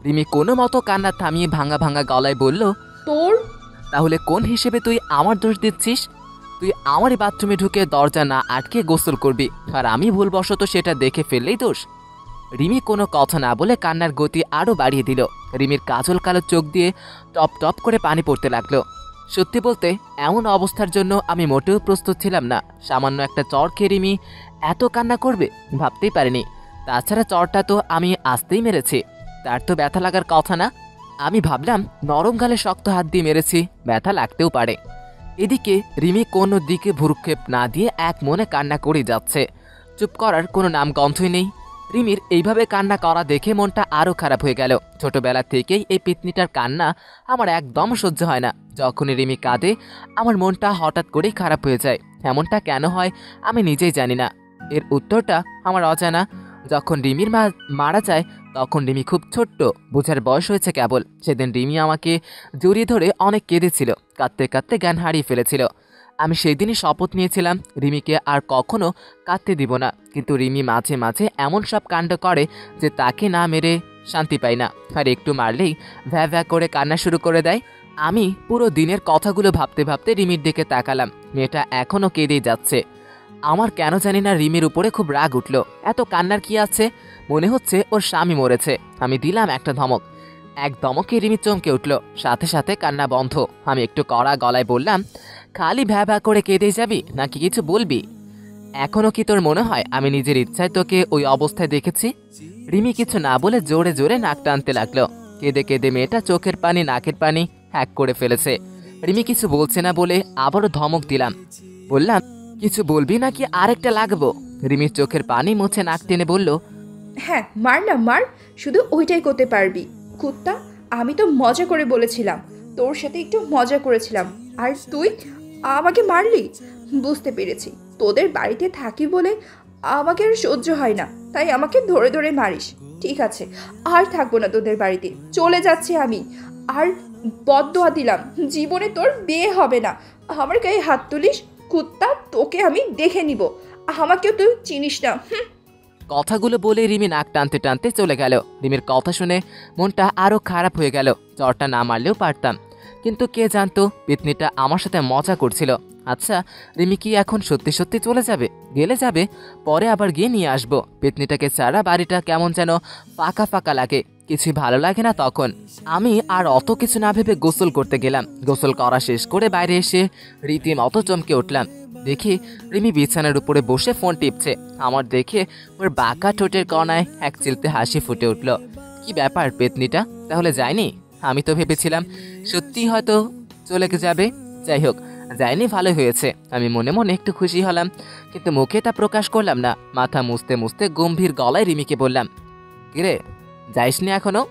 রিমি কোনো মতো কান্না থামিয়ে ভাঙা ভাঙা গলায় বলল, তোর। তাহলে কোন হিসেবে তুই আমার দোষ দিচ্ছিস? তুই আমারই বাথরুমে ঢুকে দরজা না আটকে গোসল করবি, আর আমি ভুলবশত সেটা দেখে ফেললেই দোষ? রিমি কোনো কথা না বলে কান্নার গতি আরও বাড়িয়ে দিল। রিমির কাজল কালো চোখ দিয়ে টপ টপ করে পানি পড়তে লাগলো। সত্যি বলতে এমন অবস্থার জন্য আমি মোটেও প্রস্তুত ছিলাম না। সামান্য একটা চড় খেয়ে রিমি এত কান্না করবে ভাবতেই পারিনি। তাছাড়া চড়টা তো আমি আসতেই মেরেছি, তার তো ব্যথা লাগার কথা না। আমি ভাবলাম নরম গালে শক্ত হাত দিয়ে মেরেছি, ব্যথা লাগতেও পারে। এদিকে রিমি কোনো দিকে ভ্রুক্ষেপ না দিয়ে এক মনে কান্না করে যাচ্ছে। চুপ করার কোনো নামগন্ধই নেই। রিমির এইভাবে কান্না করা দেখে মনটা আরও খারাপ হয়ে গেল। ছোটবেলা থেকেই এই পিতনিটার কান্না আমার একদম সহ্য হয় না। যখনই রিমি কাঁদে আমার মনটা হঠাৎ করেই খারাপ হয়ে যায়। এমনটা কেন হয় আমি নিজেই জানি না। এর উত্তরটা আমার অজানা। যখন রিমির মা মারা যায় তখন রিমি খুব ছোট্ট, বোঝার বয়স হয়েছে কেবল। সেদিন রিমি আমাকে জড়িয়ে ধরে অনেক কেঁদেছিল, কাঁদতে কাঁদতে জ্ঞান হারিয়ে ফেলেছিল। আমি সেই দিনই শপথ নিয়েছিলাম রিমিকে আর কখনো কাঁদতে দিব না। কিন্তু রিমি মাঝে মাঝে এমন সব কাণ্ড করে যে তাকে না মেরে শান্তি পাই না, আর একটু মারলেই ভ্যা ভ্যা করে কান্না শুরু করে দেয়। আমি পুরো দিনের কথাগুলো ভাবতে ভাবতে রিমির দিকে তাকালাম। মেয়েটা এখনও কেঁদেই যাচ্ছে। আমার কেন জানি না রিমির উপরে খুব রাগ উঠল। এত কান্নার কি আছে? মনে হচ্ছে ওর স্বামী মরেছে। আমি দিলাম একটা ধমক। এক ধমকে রিমি চমকে উঠল, সাথে সাথে কান্না বন্ধ। আমি একটু কড়া গলায় বললাম, খালি ভ্যা ভ্যা করে কেঁদে যাবি নাকি কিছু বলবি? এখনো কি তোর মনে হয় আমি নিজের ইচ্ছায় তোকে ওই অবস্থায় দেখেছি? রিমি কিছু না বলে জোরে জোরে নাক টানতে লাগলো। কেঁদে কেঁদে মেয়েটা চোখের পানি নাকের পানি হ্যাক করে ফেলেছে। রিমি কিছু বলছে না বলে আবারও ধমক দিলাম। বললাম, কিছু বলবি নাকি আরেকটা লাগবো? রিমির চোখের পানি মুছে নাক টেনে বলল, হ্যাঁ মার না মার, শুধু ওইটাই করতে পারবি। কুত্তা, আমি তো মজা করে বলেছিলাম, তোর সাথে একটু মজা করেছিলাম, আর তুই আমাকে মারলি। বুঝতে পেরেছি তোদের বাড়িতে থাকি বলে আমাকে আর সহ্য হয় না, তাই আমাকে ধরে ধরে মারিস। ঠিক আছে, আর থাকবো না তোদের বাড়িতে, চলে যাচ্ছি আমি। আর বদদোয়া দিলাম, জীবনে তোর বিয়ে হবে না। আমার গায়ে হাত তুলিস কুত্তা, তোকে আমি দেখে নিব। আমাকেও তুই চিনিস না। কথাগুলো বলে রিমি নাক টানতে টানতে চলে গেল। রিমির কথা শুনে মনটা আরো খারাপ হয়ে গেল। চরটা না মারলেও পারতাম, কিন্তু কে জানতো পেতনিটা আমার সাথে মজা করছিল। আচ্ছা, রিমি কি এখন সত্যি সত্যি চলে যাবে? গেলে যাবে, পরে আবার গিয়ে নিয়ে আসবো। পেতনিটাকে ছাড়া বাড়িটা কেমন যেন ফাঁকা ফাঁকা লাগে, কিছু ভালো লাগে না তখন। আমি আর অত কিছু না ভেবে গোসল করতে গেলাম। গোসল করা শেষ করে বাইরে এসে রীতিমতো চমকে উঠলাম। দেখি রিমি বিছানার উপরে বসে ফোন টিপছে। আমার দেখে ওর বাঁকা ঠোঁটের কণায় এক চিলতে হাসি ফুটে উঠল। কি ব্যাপার, পেতনিটা তাহলে যায়নি? আমি তো ভেবেছিলাম সত্যি হয়তো চলে যাবে। যাই হোক, যায়নি, ভালো হয়েছে। আমি মনে মনে একটু খুশি হলাম, কিন্তু মুখে তা প্রকাশ করলাম না। মাথা মুছতে মুছতে গম্ভীর গলায় রিমিকে বললাম, কিরে, যাইসনি এখনো?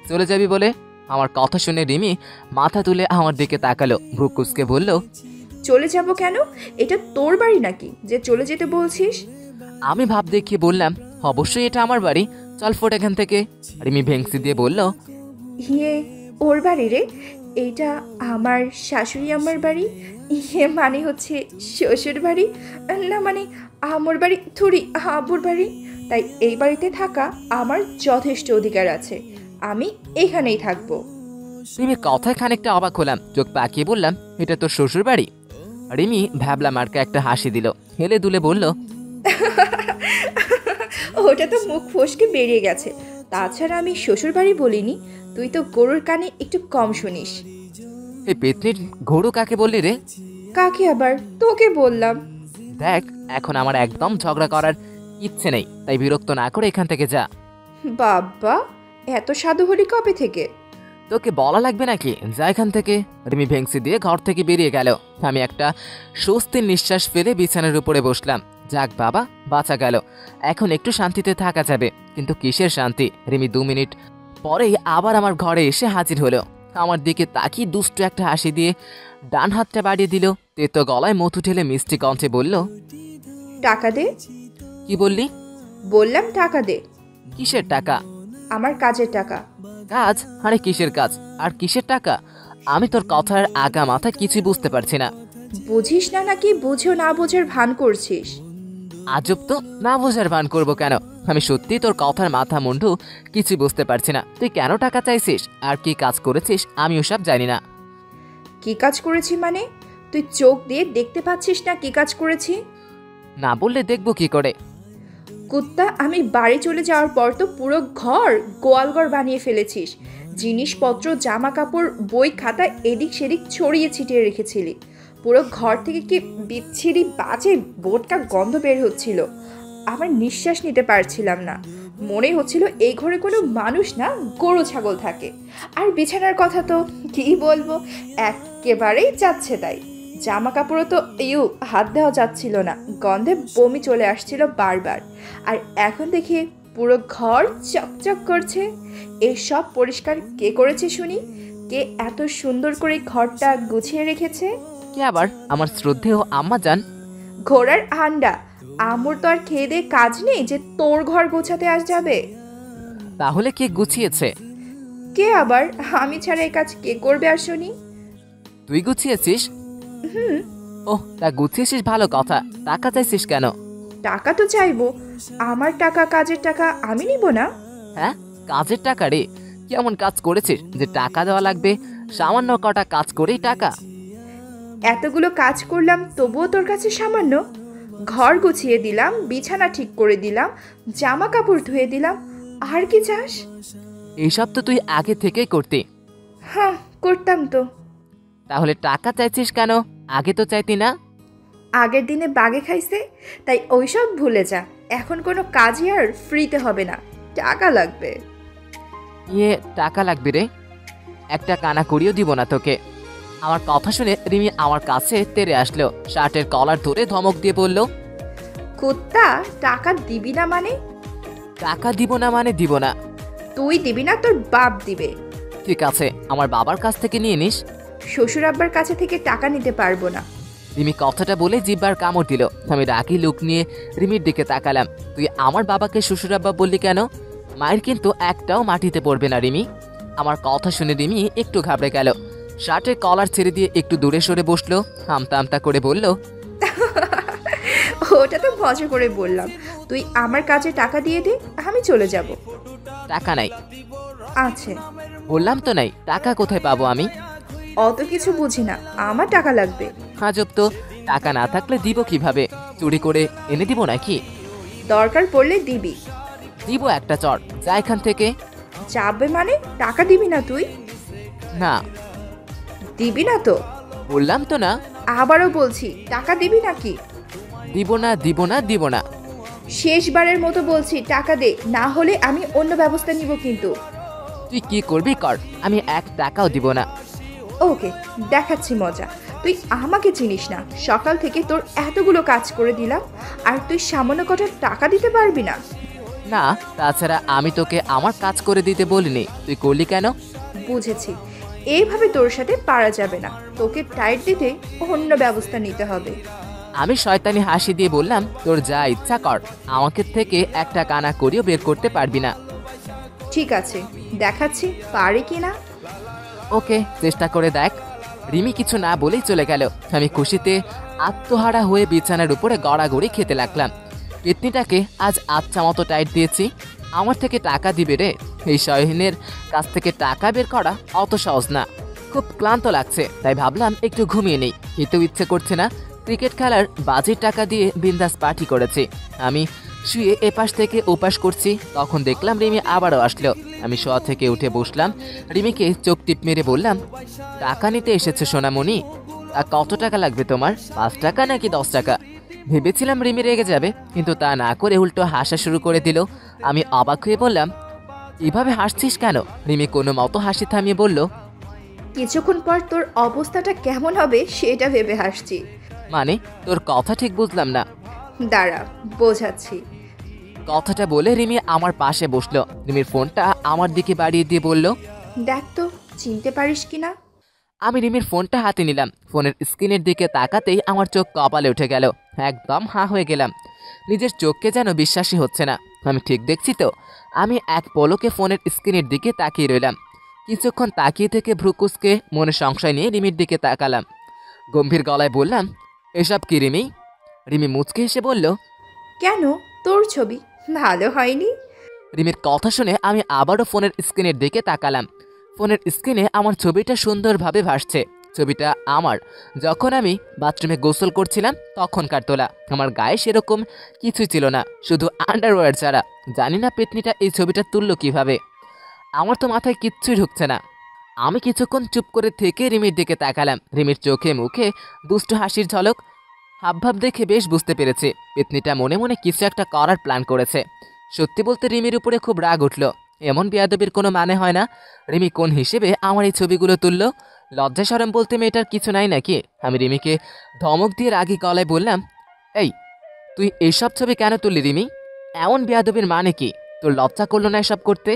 চলে যাবি বলে? আমার কথা শুনে রিমি মাথা তুলে আমার দিকে তাকালো, ভ্রু কুঁচকে বলল, চলে যাব কেন? এটা তোর বাড়ি নাকি যে চলে যেতে বলছিস? আমি ভাব দেখিয়ে বললাম, অবশ্যই এটা আমার বাড়ি, চল ফোট এখান থেকে। রিমি ভেংসি দিয়ে বলল, ইয়ে, ওর বাড়ি রে? এইটা আমার শাশুড়ি আমার বাড়ি। ইয়ে মানে হচ্ছে শ্বশুর বাড়ি, না মানে আমার বাড়ি থুড়ি আব্বুর বাড়ি। তাই এই বাড়িতে থাকা আমার যথেষ্ট অধিকার আছে, আমি এখানেই থাকবো। রিমির কথায় খানিকটা অবাক হলাম, চোখ পাকিয়ে বললাম, এটা তোর শ্বশুর বাড়ি? রিমি ভ্যাবলা মার্কা একটা হাসি দিল, হেলে দুলে বলল, ওটা তো মুখ ফসকে বেরিয়ে গেছে। তাছাড়া আমি শ্বশুর বাড়ি বলিনি, তুই তো গরুর কানে একটু কম শুনিস। এই পেতনির ঘোড়ো কাকে বললি রে? কাকে আবার? তোকে বললাম। দেখ, এখন আমার একদম ঝগড়া করার ইচ্ছে নেই, তাই বিরক্ত না করে এখান থেকে যা। বাবা, এত সাধু হলি কবে থেকে? তোকে বলা লাগবে নাকি? যা এখান থেকে। রিমি ভেংসি দিয়ে ঘর থেকে বেরিয়ে গেল। আমি একটা স্বস্তির নিঃশ্বাস ফেলে বিছানার উপরে বসলাম। যাক বাবা, বাঁচা গেল, এখন একটু শান্তিতে থাকা যাবে। কিন্তু কিসের শান্তি? রিমি 2 মিনিট পরেই আবার আমার ঘরে এসে হাজির হলো। আমার দিকে তাকিয়ে দুষ্ট একটা হাসি দিয়ে ডান হাতটা বাড়িয়ে দিল। তেতো গলায় মধু ঢেলে মিষ্টি কণ্ঠে বলল, টাকা দে। কি বললি? বললাম টাকা দে। কিসের টাকা? আমার কাজের টাকা। কাজ? আরে কিসের কাজ আর কিসের টাকা? আমি তোর কথার আগা মাথা কিছুই বুঝতে পারছি না। বুঝিস না নাকি বুঝেও না বোঝার ভান করছিস? আজব তো, না বোঝার ভান করবো কেন? আমি সত্যি তোর কথার মাথা মুন্ডু কিছুই বুঝতে পারছি না। তুই কেন টাকা চাইছিস আর কি কাজ করেছিস আমি ওসব জানি না। কি কাজ করেছি মানে? তুই চোখ দিয়ে দেখতে পাচ্ছিস না কি কাজ করেছি? না বললে দেখবো কি করে? কুত্তা, আমি বাড়ি চলে যাওয়ার পর তো পুরো ঘর গোয়ালঘর বানিয়ে ফেলেছিস। জিনিসপত্র, জামা কাপড়, বই খাতা এদিক সেদিক ছড়িয়ে ছিটিয়ে রেখেছিলি। পুরো ঘর থেকে কি বিচ্ছিরি বাজে বোটকা গন্ধ বের হচ্ছিল। আমার নিঃশ্বাস নিতে পারছিলাম না। মনে হচ্ছিল এই ঘরে কোনো মানুষ না, গরু ছাগল থাকে। আর বিছানার কথা তো কী বলবো, একেবারেই যাচ্ছে তাই। জামা কাপড়ও তো হাত দেওয়া যাচ্ছিল না, গন্ধে বমি চলে আসছিল বারবার। আর এখন দেখি পুরো ঘর চকচক করছে। এসব পরিষ্কার কে করেছে শুনি? কে এত সুন্দর করে ঘরটা গুছিয়ে রেখেছে? কে আবার? আমার শ্রদ্ধেয় আম্মা জান। ঘোড়ার আন্ডা, আমুর তো আর খেয়ে দিয়ে কাজ নেই যে তোর ঘর গোছাতে আস যাবে। তাহলে কে গুছিয়েছে? কে আবার? আমি ছাড়া এই কাজ কে করবে আর শুনি? তুই গুছিয়েছিস? ওহ, তা গুছিয়েছিস ভালো কথা। টাকা চাইছিস কেন? টাকা তো চাইবো, আমার টাকা, কাজের টাকা আমি নিব না। হ্যাঁ, কাজের টাকা রে? কেমন কাজ করেছিস যে টাকা দেওয়া লাগবে? সামান্য কটা কাজ করেই টাকা? এতগুলো কাজ করলাম তবুও তোর কাছে সামান্য? ঘর গুছিয়ে দিলাম, বিছানা ঠিক করে দিলাম, জামা কাপড় ধুয়ে দিলাম, আর কি চাস? এইসব তো তুই আগে থেকেই করতি। হ্যাঁ, করতাম তো। তাহলে টাকা চাইছিস কেন? আগে তো চাইতি না। আগের দিনে বাগে খাইছে, তাই ওইসব ভুলে যা। এখন কোনো কাজই আর ফ্রিতে হবে না, টাকা লাগবে। ইয়ে, টাকা লাগবে রে? একটা কানা করিও দিব না তোকে। আমার কথা শুনে রিমি আমার কাছে তেড়ে আসলো, শার্টের কলার ধরে ধমক দিয়ে বলল, কুত্তা, টাকা দিবি না মানে? টাকা দিব না মানে দিব না? তুই দিবি না, তোর বাপ দিবে। ঠিক আছে, আমার বাবার কাছ থেকে নিয়ে নিস। শ্বশুর আব্বার কাছে থেকে টাকা নিতে পারবো না। রিমি কথাটা বলে জিব্বার কামড় দিল। আমি রাগি লুক নিয়ে রিমির দিকে তাকালাম। তুই আমার বাবাকে শ্বশুর আব্বা বললি কেন? মায়ের কিন্তু একটাও মাটিতে পড়বে না রিমি। আমার কথা শুনে রিমি একটু ঘাবড়ে গেল, শার্টের কলার ছেড়ে দিয়ে একটু দূরে সরে বসলো, আমতা আমতা করে বলল, ওটা তো মজা করে বললাম। তুই আমার কাজে টাকা দিয়ে দে, আমি চলে যাব। টাকা নাই? আছে। বললাম তো নাই, টাকা কোথায় পাবো আমি? অত কিছু বুঝি না, আমার টাকা লাগবে। আজব তো, টাকা না থাকলে দিব কিভাবে? চুরি করে এনে দিব নাকি? দরকার পড়লে দিবি। দিব একটা চর, যা এখান থেকে। যাবে মানে? টাকা দিবি না তুই? না। দিবি না তো? বললাম তো না। আবারও বলছি, টাকা দিবি নাকি? দিব না, দিব না, দিব না। শেষবারের মতো বলছি, টাকা দে, না হলে আমি অন্য ব্যবস্থা নিব কিন্তু। তুই কি করবি কর, আমি 1 টাকাও দিব না। ওকে, দেখাচ্ছি মজা। তুই আমাকে চিনিস না, সকাল থেকে তোর এতগুলো কাজ করে দিলাম আর তুই সামান্য কটা টাকা দিতে পারবি না? না, তাছাড়া আমি তোকে আমার কাজ করে দিতে বলিনি, তুই করলি কেন? বুঝেছি, এইভাবে তোর সাথে পারা যাবে না, তোকে টাইট দিতে অন্য ব্যবস্থা নিতে হবে। আমি শয়তানি হাসি দিয়ে বললাম, তোর যা ইচ্ছা কর, আমাকে থেকে 1 টাকা না করিও বের করতে পারবি না। ঠিক আছে, দেখাচ্ছি পারি কি না। ওকে, চেষ্টা করে দেখ। রিমি কিছু না বলেই চলে গেল। আমি খুশিতে আত্মহারা হয়ে বিছানার উপরে গড়াগড়ি খেতে লাগলাম। পেতনিটাকে আজ আচ্ছা মতো টাইট দিয়েছি, আমার থেকে টাকা দিবে রে। এই শয়হিনের কাছ থেকে টাকা বের করা অত সহজ না। খুব ক্লান্ত লাগছে, তাই ভাবলাম একটু ঘুমিয়ে নেই। খেতেও ইচ্ছে করছে না। ক্রিকেট খেলার বাজেট টাকা দিয়ে বিন্দাস পার্টি করেছি। আমি শুয়ে এপাশ থেকে ওপাশ করছি, তখন দেখলাম রিমি আবারও আসলো। আমি শোয়া থেকে উঠে বসলাম, রিমিকে চোখ টিপ মেরে বললাম, টাকা নিতে এসেছে সোনামণি। তা কত টাকা লাগবে তোমার? 5 টাকা নাকি 10 টাকা? ভেবেছিলাম রিমি রেগে যাবে, কিন্তু তা না করে উল্টো হাসা শুরু করে দিল। আমি অবাক হয়ে বললাম, এভাবে হাসছিস কেন? রিমি কোনো মতো হাসি থামিয়ে বলল, কিছুক্ষণ পর তোর অবস্থাটা কেমন হবে সেটা ভেবে হাসছি। মানে, তোর কথা ঠিক বুঝলাম না। দাঁড়া, বোঝাচ্ছি। কথাটা বলে রিমি আমার পাশে বসলো। রিমির ফোনটা আমার দিকে বাড়িয়ে দিয়ে বলল, দেখ তো চিনতে পারিস কিনা। আমি রিমির ফোনটা হাতে নিলাম। ফোনের স্ক্রিনের দিকে তাকাতেই আমার চোখ কপালে উঠে গেল। একদম হাঁ হয়ে গেলাম, নিজের চোখকে যেন বিশ্বাসই হচ্ছে না। আমি ঠিক দেখছি তো? আমি এক পলকে ফোনের স্ক্রিনের দিকে তাকিয়ে রইলাম। কিছুক্ষণ তাকিয়ে থেকে ভ্রুকুসকে মনে সংশয় নিয়ে রিমির দিকে তাকালাম। গম্ভীর গলায় বললাম, এসব কি রিমি? রিমি মুচকে হেসে বলল, কেন, তোর ছবি ভালো হয়নি? রিমির কথা শুনে আমি আবারও ফোনের স্ক্রিনের দিকে তাকালাম। ফোনের স্ক্রিনে আমার ছবিটা সুন্দরভাবে ভাসছে। ছবিটা আমার যখন আমি বাথরুমে গোসল করছিলাম তখনকার তোলা। আমার গায়ে সেরকম কিছুই ছিল না, শুধু আন্ডারওয়্যার ছাড়া। জানি না পেতনিটা এই ছবিটা তুললো কিভাবে। আমার তো মাথায় কিচ্ছুই ঢুকছে না। আমি কিছুক্ষণ চুপ করে থেকে রিমির দিকে তাকালাম। রিমির চোখে মুখে দুষ্ট হাসির ঝলক। হাবভাব দেখে বেশ বুঝতে পেরেছি পেতনিটা মনে মনে কিছু একটা করার প্ল্যান করেছে। সত্যি বলতে রিমির উপরে খুব রাগ উঠল। এমন বেয়াদবির কোনো মানে হয় না। রিমি কোন হিসেবে আমার এই ছবিগুলো তুলল? লজ্জা শরম বলতে মেয়েটার কিছু নাই নাকি? আমি রিমিকে ধমক দিয়ে রাগী গলায় বললাম, এই, তুই এইসব ছবি কেন তুললি রিমি? এমন বেয়াদবির মানে কি? তোর লজ্জা করলো না এসব করতে?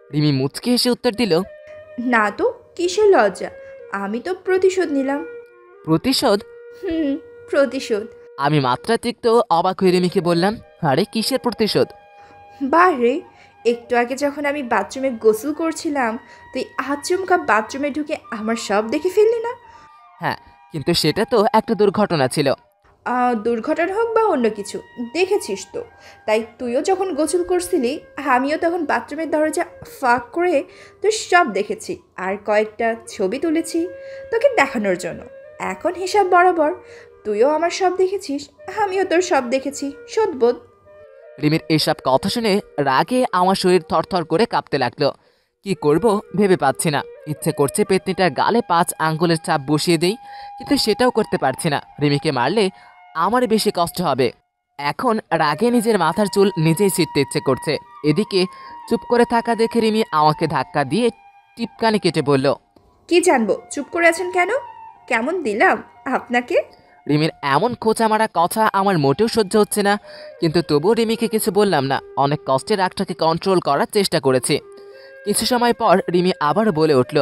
রিমি মুচকে হেসে উত্তর দিল, না তো, কিসের লজ্জা? আমি তো প্রতিশোধ নিলাম। প্রতিশোধ? হুম, প্রতিশোধ। আমি মাত্রাতিরিক্ত অবাক হয়ে রিমিকে বললাম, আরে কিসের প্রতিশোধ? বারে, একটু আগে যখন আমি বাথরুমে গোসল করছিলাম তুই আচমকা বাথরুমে ঢুকে আমার সব দেখে ফেললি না? হ্যাঁ, কিন্তু সেটা তো একটা দুর্ঘটনা ছিল। দুর্ঘটনা হোক বা অন্য কিছু, দেখেছিস তো। তাই তুইও যখন গোসল করছিলি আমিও তখন বাথরুমের দরজা ফাঁক করে তোর সব দেখেছি আর কয়েকটা ছবি তুলেছি তোকে দেখানোর জন্য। এখন হিসাব বরাবর, তুইও আমার সব দেখেছিস, আমিও তোর সব দেখেছি, শোধবোধ। রিমির এসব কথা শুনে রাগে আমার শরীর থরথর করে কাঁপতে লাগলো। কি করব ভেবে পাচ্ছি না। ইচ্ছে করছে পেতনিটার গালে 5 আঙ্গুলের ছাপ বসিয়ে দেই, কিন্তু সেটাও করতে পারছি না। রিমিকে মারলে আমারই বেশি কষ্ট হবে। এখন রাগে নিজের মাথার চুল নিজেই ছিঁড়তে ইচ্ছে করছে। এদিকে চুপ করে থাকা দেখে রিমি আমাকে ধাক্কা দিয়ে টিপকানি কেটে বলল, কি জানবো, চুপ করে আছেন কেন? কেমন দিলাম আপনাকে? রিমির এমন খোঁচা মারা কথা আমার মোটেও সহ্য হচ্ছে না, কিন্তু তবুও রিমিকে কিছু বললাম না। অনেক কষ্টে রাগটাকে কন্ট্রোল করার চেষ্টা করেছি। কিছু সময় পর রিমি আবার বলে উঠল,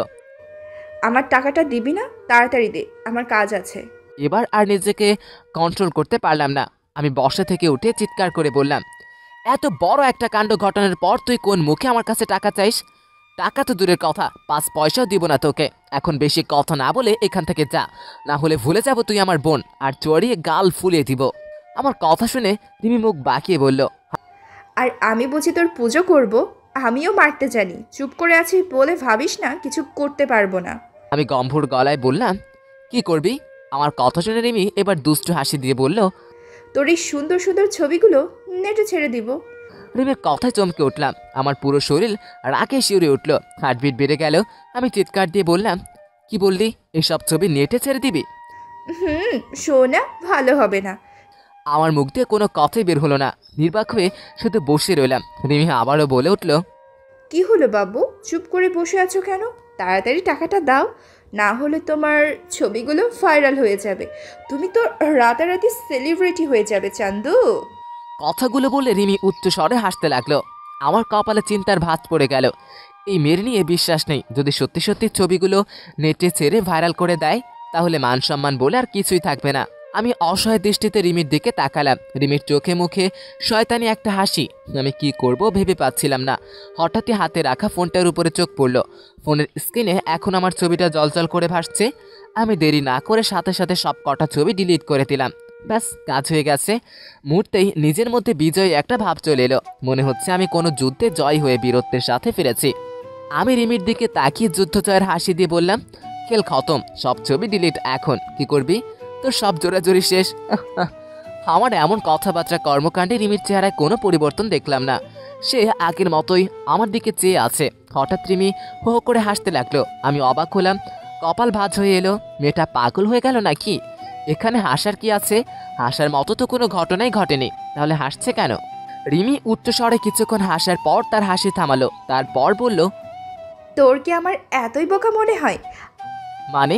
আমার টাকাটা দিবি না? তাড়াতাড়ি দে, আমার কাজ আছে। এবার আর নিজেকে কন্ট্রোল করতে পারলাম না। আমি বসা থেকে উঠে চিৎকার করে বললাম, এত বড় একটা কাণ্ড ঘটানোর পর তুই কোন মুখে আমার কাছে টাকা চাইস? টাকা তো দূরের কথা, 5 পয়সাও দিব না তোকে। এখন বেশি কথা না বলে এখান থেকে যা, না হলে ভুলে যাব তুই আমার বোন, আর চড়িয়ে গাল ফুলিয়ে দিব। আমার কথা শুনে রিমি মুখ বাঁকিয়ে বলল, আর আমি বুঝি তোর পুজো করব? আমিও মারতে জানি, চুপ করে আছি বলে ভাবিস না কিছু করতে পারবো না। আমি গম্ভীর গলায় বললাম, কি করবি? আমার কথা শুনে রিমি এবার দুষ্টু হাসি দিয়ে বলল, তোর এই সুন্দর সুন্দর ছবিগুলো নেটে ছেড়ে দিব। রিমির কথায় চমকে উঠলাম। আমার পুরো শরীর রাগে শিউরে উঠল, হার্টবিট বেড়ে গেল। আমি চিৎকার দিয়ে বললাম, কি বললি? এসব ছবি নেটে ছেড়ে দিবি? শোনা ভালো হবে না। আমার মুখ দিয়ে কোনো কথাই বের হলো না। নির্বাক হয়ে শুধু বসে রইলাম। রিমি আবারও বলে উঠল, কি হলো বাবু, চুপ করে বসে আছো কেন? তাড়াতাড়ি টাকাটা দাও, না হলে তোমার ছবিগুলো ভাইরাল হয়ে যাবে। তুমি তো রাতারাতি সেলিব্রিটি হয়ে যাবে চান্দু। কথাগুলো বলে রিমি উচ্চ স্বরে হাসতে লাগলো। আমার কপালে চিন্তার ভাঁজ পড়ে গেল। এই মেয়ের নিয়ে বিশ্বাস নেই। যদি সত্যি সত্যি ছবিগুলো নেটে ছেড়ে ভাইরাল করে দেয়, তাহলে মান সম্মান বলে আর কিছুই থাকবে না। আমি অসহায় দৃষ্টিতে রিমির দিকে তাকালাম। রিমির চোখে মুখে শয়তানি একটা হাসি। আমি কি করব ভেবে পাচ্ছিলাম না। হঠাৎই হাতে রাখা ফোনটার উপরে চোখ পড়ল। ফোনের স্ক্রিনে এখন আমার ছবিটা জলজল করে ভাসছে। আমি দেরি না করে সাথে সাথে সব কটা ছবি ডিলিট করে দিলাম। ব্যাস, কাজ হয়ে গেছে। মুহূর্তেই নিজের মধ্যে বিজয়ী একটা ভাব চলে এলো। মনে হচ্ছে আমি কোনো যুদ্ধে জয় হয়ে বীরত্বের সাথে ফিরেছি। আমি রিমির দিকে তাকিয়ে যুদ্ধ জয়ের হাসি দিয়ে বললাম, খেল খতম, সব ছবি ডিলিট। এখন কি করবি? তোর সব জোরাজোরি শেষ। আমার এমন কথাবার্তা কর্মকাণ্ডে রিমির চেহারায় কোনো পরিবর্তন দেখলাম না। সে আগের মতোই আমার দিকে চেয়ে আছে। হঠাৎ রিমি হো হো করে হাসতে লাগলো। আমি অবাক হলাম। কপাল ভাঁজ হয়ে এলো। মেয়েটা পাগল হয়ে গেল নাকি? এখানে হাসার কি আছে? হাসার মতো তো কোনো ঘটনাই ঘটেনি, তাহলে হাসছে কেন? রিমি উচ্চস্বরে কিছুক্ষণ হাসার পর তার হাসি থামালো। তারপর বলল, তোর কি আমার এতই বোকা মনে হয়? মানে?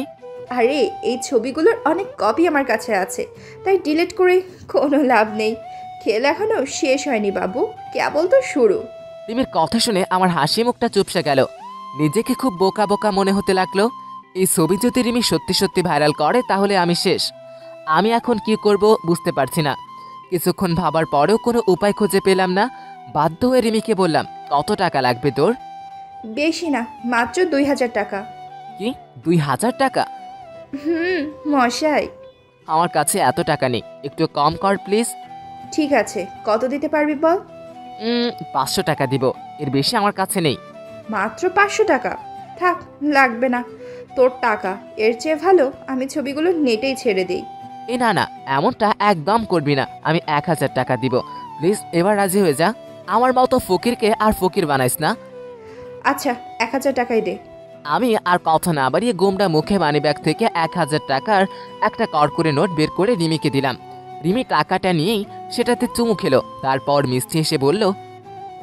আরে এই ছবিগুলোর অনেক কপি আমার কাছে আছে, তাই ডিলিট করে কোনো লাভ নেই। খেল এখনো শেষ হয়নি বাবু, কেবল তো শুরু। রিমির কথা শুনে আমার হাসি মুখটা চুপসে গেল। নিজেকে খুব বোকা বোকা মনে হতে লাগলো। এই ছবি যদি রিমি সত্যি সত্যি ভাইরাল করে, তাহলে আমি শেষ। আমি এখন কি করব বুঝতে পারছি না। কিছুক্ষণ ভাবার পরেও কোনো উপায় খুঁজে পেলাম না। বাধ্য হয়ে রিমিকে বললাম, কত টাকা লাগবে তোর? বেশি না, মাত্র 2000 টাকা। কি, 2000 টাকা? মশাই। আমার কাছে এত টাকা নেই, একটু কম কর প্লিজ। ঠিক আছে, কত দিতে পারবি বল? 500 টাকা দিব, এর বেশি আমার কাছে নেই। মাত্র 500 টাকা? থাক, লাগবে না তোর টাকা। এর চেয়ে ভালো আমি ছবিগুলো নেটেই ছেড়ে দিই। না না, এমনটা একদম করবি না। আমি 1000 টাকা দিব, প্লিজ এবার রাজি হয়ে যা। আমার মতো ফকিরকে আর ফকির বানাইস না। আচ্ছা, 1000 টাকাই দে। আমি আর কথা না বাড়িয়ে গোমড়া মুখে মানিব্যাগ থেকে 1000 টাকার একটা কড়কড়ে নোট বের করে রিমিকে দিলাম। রিমি টাকাটা নিয়েই সেটাতে চুমু খেলো। তারপর মিষ্টি এসে বলল,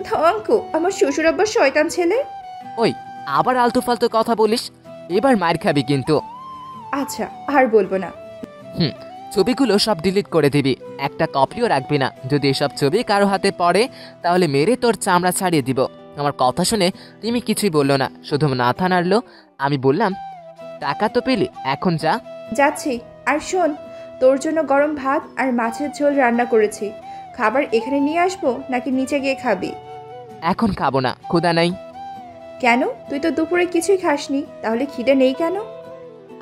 ধঙ্কু, আমার শ্বশুর আব্বার শয়তান ছেলে। ওই, আবার আলতু ফালতু কথা বলিস, এবার মার খাবি কিন্তু। আচ্ছা, আর বলবো না। ছবিগুলো সব ডিলিট করে দিবি, একটা কপিও রাখবি না। যদি এসব ছবি কারো হাতে পড়ে, তাহলে মেরে তোর চামড়া ছাড়িয়ে দিব। আমার কথা শুনে রিমি কিছুই বলল না, শুধু মাথা নাড়ল। আমি বললাম, টাকা তো পেলি, এখন যা। যাচ্ছি। আর শোন, তোর জন্য গরম ভাত আর মাছের ঝোল রান্না করেছি। খাবার এখানে নিয়ে আসবো নাকি নিচে গিয়ে খাবি? এখন খাবো না, ক্ষুধা নাই। কেন? তুই তো দুপুরে কিছুই খাসনি, তাহলে খিদে নেই কেন?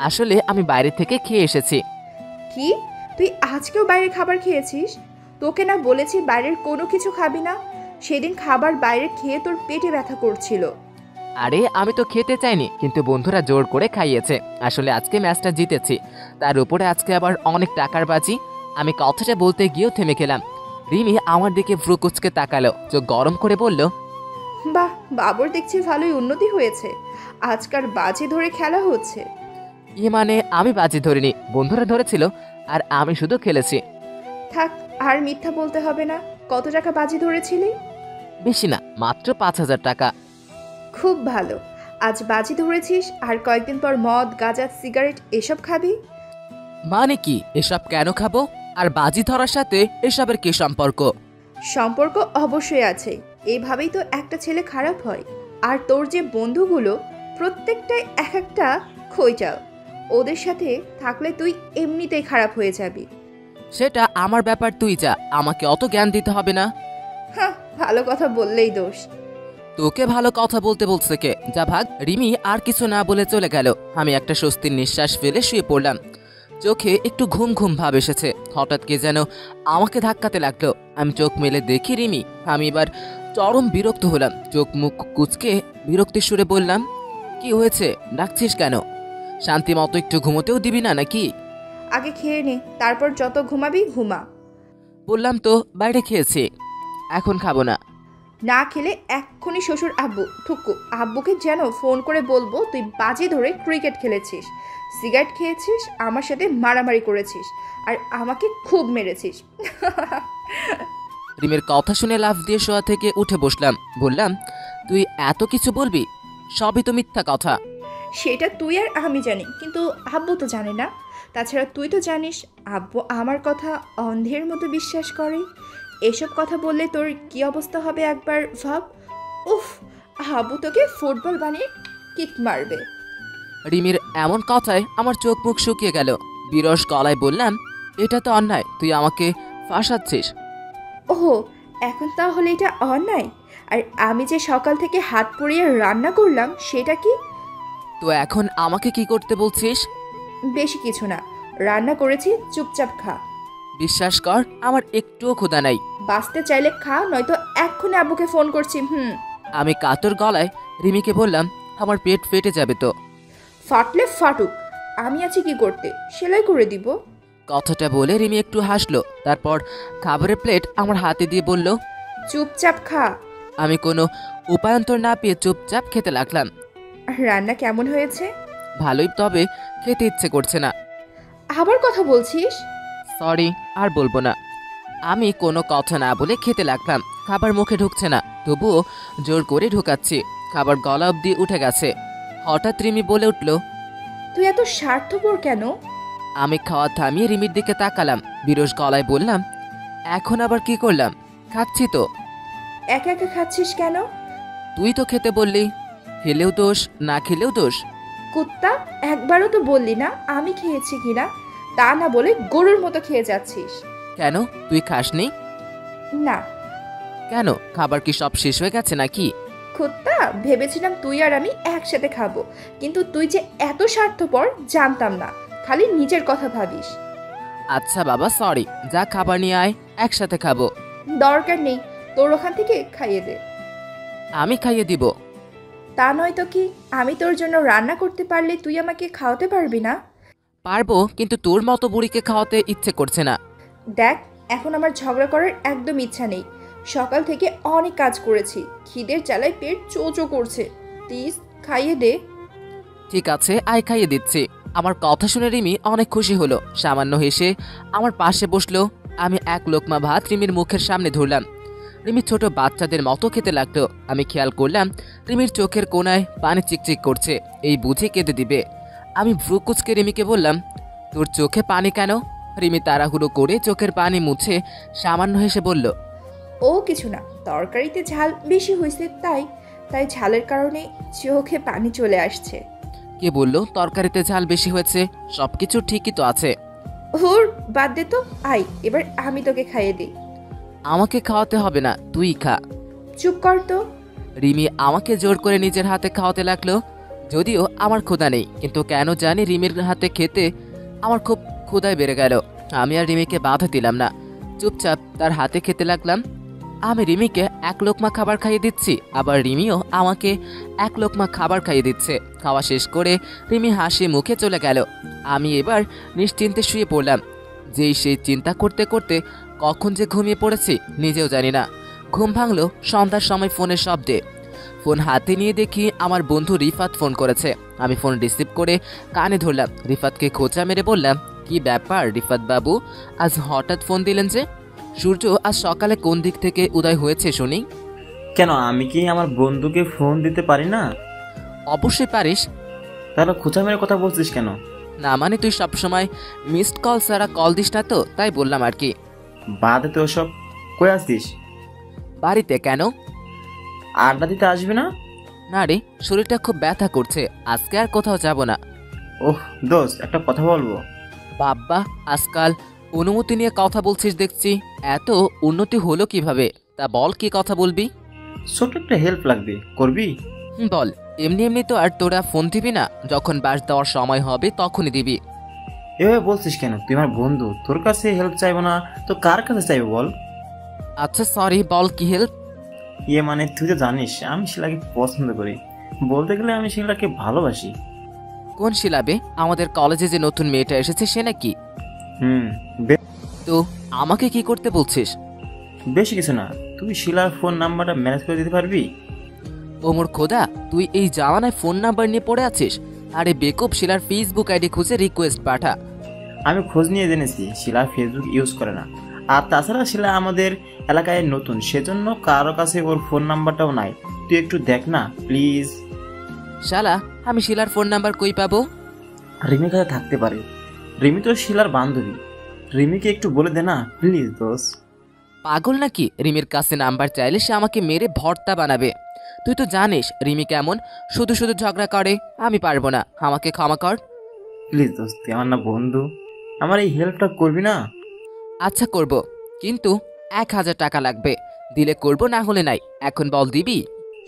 আসলে আমি বাইরে থেকে খেয়ে এসেছি। কি, তুই আজকেও বাইরে খাবার খেয়েছিস? তোকে না বলেছি বাইরের কোনো কিছু খাবি না? সেদিন খাবার বাইরে খেয়ে তোর পেটে ব্যথা করছিল। আরে আমি তো খেতে চাইনি, কিন্তু বন্ধুরা জোর করে খাইয়েছে। আসলে আজকে ম্যাচটা জিতেছি, তার উপরে আজকে আবার অনেক টাকার বাজি। আমি কথাটা বলতে গিয়েও থেমে গেলাম। রিমি আমার দিকে ভ্রু কুচকে তাকালো, চোখ গরম করে বলল, বাহ, বাবর দেখছি ভালোই উন্নতি হয়েছে। আজকাল বাজি ধরে খেলা হচ্ছে। মানে আমি বাজি ধরিনি, বন্ধুরা ধরেছিল আর আমি শুধু খেলেছি। থাক, আর মিথ্যা বলতে হবে না। কত টাকা বাজি ধরেছিলি? বেশি না, মাত্র 5000 টাকা। খুব ভালো। আজ বাজি ধরেছিস, আর কয়েকদিন পর মদ, গাঁজা, সিগারেট এসব খাবি? মানে কি, এসব কেন খাবো? আর বাজি ধরার সাথে এসবের কি সম্পর্ক? সম্পর্ক অবশ্যই আছে, এইভাবেই তো একটা ছেলে খারাপ হয়। আর তোর যে বন্ধুগুলো, প্রত্যেকটাই এক একটা খইটাও। ওদের সাথে থাকলে তুই এমনিতেই খারাপ হয়ে যাবি। সেটা আমার ব্যাপার, তুই যা, আমাকে অত জ্ঞান দিতে হবে না। হ্যাঁ, ভালো কথা বললেই দোষ। তোকে ভালো কথা বলতে বলছে কে? যা ভাগ। রিমি আর কিছু না বলে চলে গেল। আমি একটা স্বস্তির নিঃশ্বাস ফেলে শুয়ে পড়লাম। চোখে একটু ঘুম ঘুম ভাব এসেছে। হঠাৎ কে যেন আমাকে ধাক্কাতে লাগলো। আমি চোখ মেলে দেখি রিমি। আমি এবার চরম বিরক্ত হলাম। চোখ মুখ কুচকে বিরক্তির সুরে বললাম, কি হয়েছে, ডাকছিস কেন? শান্তি মতো একটু ঘুমোতেও দিবি না নাকি? আগে খেয়ে নে, তারপর যত ঘুমাবি ঘুমা। বললাম তো বাইরে খেয়েছি, এখন খাবো না। না খেলে এক্ষুনি শ্বশুর আব্বুকে যেন ফোন করে বলবো তুই বাজি ধরে ক্রিকেট খেলেছিস, সিগারেট খেয়েছিস, আমার সাথে মারামারি করেছিস, আর আমাকে খুব মেরেছিস। রিমির কথা শুনে লাফ দিয়ে শোয়া থেকে উঠে বসলাম। বললাম, তুই এত কিছু বলবি? সবই তো মিথ্যা কথা। সেটা তুই আর আমি জানি, কিন্তু আব্বু তো জানে না। তাছাড়া তুই তো জানিস আব্বু আমার কথা অন্ধের মতো বিশ্বাস করে। এসব কথা বললে তোর কি অবস্থা হবে একবার ভাব। উফ, আব্বু তোকে ফুটবল বানিয়ে কিক মারবে। রিমির এমন কথায় আমার চোখ মুখ শুকিয়ে গেল। বিরস গলায় বললাম, এটা তো অন্যায়, তুই আমাকে ফাঁসাচ্ছিস। ওহো, এখন তাহলে এটা অন্যায়? আর আমি যে সকাল থেকে হাত পুড়িয়ে রান্না করলাম সেটা কি? তো এখন আমাকে কি করতে বলছিস? বেশি কিছু না, রান্না করেছি, চুপচাপ খা। বিশ্বাস কর, আমার একটুও ক্ষুধা নাই। বাঁচতে চাইলে খা, নয়তো এক্ষুনি আব্বুকে ফোন করছি। আমি কাতর গলায় রিমিকে বললাম, আমার পেট ফেটে যাবে তো। ফাটলে ফাটুক, আমি আছি কি করতে, সেলাই করে দিব। কথাটা বলে রিমি একটু হাসলো, তারপর খাবারের প্লেট আমার হাতে দিয়ে বলল, চুপচাপ খা। আমি কোনো উপায়ন্তর না পেয়ে চুপচাপ খেতে লাগলাম। রান্না কেমন হয়েছে? ভালোই, তবে খেতে ইচ্ছে করছে না। আবার কথা বলছিস? সরি, আর বলবো না। আমি কোনো কথা না বলে খেতে লাগলাম। খাবার মুখে ঢুকছে না, তবুও জোর করে ঢুকাচ্ছি। খাবার গলা অবধি উঠে গেছে। হঠাৎ রিমি বলে উঠল, তুই এত স্বার্থপর কেন? আমি খাওয়া থামিয়ে রিমির দিকে তাকালাম। বিরস গলায় বললাম, এখন আবার কি করলাম? খাচ্ছি তো। একা একা খাচ্ছিস কেন? তুই তো খেতে বললি, খেলেও দোষ, না খেলেও দোষ। কুত্তা, একবারও তো বললি না আমি খেয়েছি কিনা, তা না বলে গরুর মতো খেয়ে যাচ্ছিস। কেন, তুই খাসনি? না। কেন, খাবার কি সব শেষ হয়ে গেছে নাকি? কুত্তা, ভেবেছিলাম তুই আর আমি একসাথে খাবো, কিন্তু তুই যে এত স্বার্থপর জানতাম না, খালি নিজের কথা ভাবিস। আচ্ছা বাবা, সরি, যা খাবার নিয়ে আয়, একসাথে খাবো। দরকার নেই, তোর ওখান থেকে খাইয়ে দে। আমি খাইয়ে দিব। তা নয় তো কি, আমি তোর জন্য রান্না করতে পারলে তুই আমাকে খাওয়াতে পারবি না? পারবো, কিন্তু তোর মতো বুড়িকে খাওয়াতে ইচ্ছে করছে না। দেখ, এখন আমার ঝগড়া করার একদম ইচ্ছা নেই। সকাল থেকে অনেক কাজ করেছি, খিদের জ্বালায় পেট চোচো করছে, প্লিজ খাইয়ে দে। ঠিক আছে, আয়, খাইয়ে দিচ্ছি। আমার কথা শুনে রিমি অনেক খুশি হলো। সামান্য হেসে আমার পাশে বসলো। আমি এক লোকমা ভাত রিমির মুখের সামনে ধরলাম। রিমি ছোট বাচ্চাদের মতো খেতে লাগলো। আমি খেয়াল করলাম রিমির চোখের কোণায় পানি চিকচিক করছে, এই বুঝে কেঁদে দিবে। আমি ভ্রু কুচকে রিমিকে বললাম, তোর চোখে পানি কেন? রিমি তাড়াহুড়ো করে চোখের পানি মুছে সামান্য হেসে বলল, ও কিছু না, তরকারিতে ঝাল বেশি হয়েছে, তাই তাই ঝালের কারণে চোখে পানি চলে আসছে। কে বলল তরকারিতে ঝাল বেশি হয়েছে? সবকিছু ঠিকই তো আছে। ওর বাদ দে তো, আয় এবার আমি তোকে খাইয়ে দিই। আমাকে খাওয়াতে হবে না, তুই খা। চুপ কর তো। রিমি আমাকে জোর করে নিজের হাতে খাওয়াতে লাগলো। যদিও আমার ক্ষুধা নেই, কিন্তু কেন জানি রিমির হাতে খেতে আমার খুব ক্ষুধায় বেড়ে গেল। আমি আর রিমিকে বাধা দিলাম না, চুপচাপ তার হাতে খেতে লাগলাম। আমি রিমিকে এক লোকমা খাবার খাইয়ে দিচ্ছি, আবার রিমিও আমাকে এক লোকমা খাবার খাইয়ে দিচ্ছে। খাওয়া শেষ করে রিমি হাসি মুখে চলে গেল। আমি এবার নিশ্চিন্তে শুয়ে পড়লাম। যেই সেই চিন্তা করতে করতে কখন যে ঘুমিয়ে পড়েছি নিজেও জানি না। ঘুম ভাঙলো সন্ধ্যার সময় ফোনের শব্দে। ফোন হাতে নিয়ে দেখি আমার বন্ধু রিফাত ফোন করেছে। আমি ফোন রিসিভ করে কানে ধরলাম। রিফাতকে খোঁচা মেরে বললাম, কি ব্যাপার রিফাত বাবু, আজ হঠাৎ ফোন দিলেন যে? সূর্য আজ সকালে কোন দিক থেকে উদয় হয়েছে শুনি? কেন, আমি কি আমার বন্ধুকে ফোন দিতে পারি না? অবশ্যই পারিস। তাহলে খোঁচা মেরে কথা বলছিস কেন? না মানে তুই সবসময় মিসড কল ছাড়া কল দিস না তো, তাই বললাম আর কি। বাদে তো ওসব, কই আসছিস? বাড়িতে। কেন? আড্ডা দিতে আসবি না? না রে, শরীরটা খুব ব্যথা করছে, আজকে আর কোথাও যাব না। ওহ দোস্ত, একটা কথা বলবো। বাব্বা, আজকাল অনুমতি নিয়ে কথা বলছিস দেখছি। এত উন্নতি হলো কিভাবে? তা বল, কি কথা বলবি? ছোট একটা হেল্প লাগবে, করবি? বল। এমনি এমনি তো আর তোরা ফোন দিবি না, যখন বাস দেওয়ার সময় হবে তখনই দিবি। এভাবে বলছিস কেন? তুই আমার বন্ধু, তোর কাছে হেল্প চাইবো না তো কার কাছে চাইবো বল? আচ্ছা সরি, বল কি হেল্প? মানে তুই তো জানিস আমি শিলাকে পছন্দ করি, বলতে গেলে আমি শিলাকে ভালোবাসি। কোন শিলাবে? আমাদের কলেজে যে নতুন মেয়েটা এসেছে সে নাকি? হুম। তো আমাকে কি করতে বলছিস? বেশি কিছু না, তুই শিলার ফোন নাম্বারটা ম্যানেজ করে দিতে পারবি? ওমর খোদা, তুই এই জামানায় ফোন নাম্বার নিয়ে পড়ে আছিস? আরে বেকুব, শিলার ফেসবুক আইডি খুঁজে রিকোয়েস্ট পাঠা। আমি খোঁজ নিয়ে জেনেছি শিলা ফেসবুক ইউজ করে না। আর তাছাড়া শিলা আমাদের এলাকায় নতুন, সেজন্য কারো কাছে ওর ফোন নাম্বারটাও নাই। তুই একটু দেখ না প্লিজ। শালা, আমি শিলার ফোন নাম্বার কই পাবো? রিমির কাছে থাকতে পারে, রিমি তো শিলার বান্ধবী। রিমিকে একটু বলে দে না প্লিজ দোস্ত। পাগল নাকি? রিমির কাছে নাম্বার চাইলে সে আমাকে মেরে ভর্তা বানাবে। তুই তো জানিস রিমি কেমন, শুধু শুধু ঝগড়া করে। আমি পারবো না, আমাকে ক্ষমা কর। প্লিজ দোস্ত, তুই আমার না বন্ধু, আমার এই হেল্পটা করবি না? আচ্ছা করব, কিন্তু 1000 টাকা লাগবে। দিলে করব, না হলে নাই। এখন বল দিবি?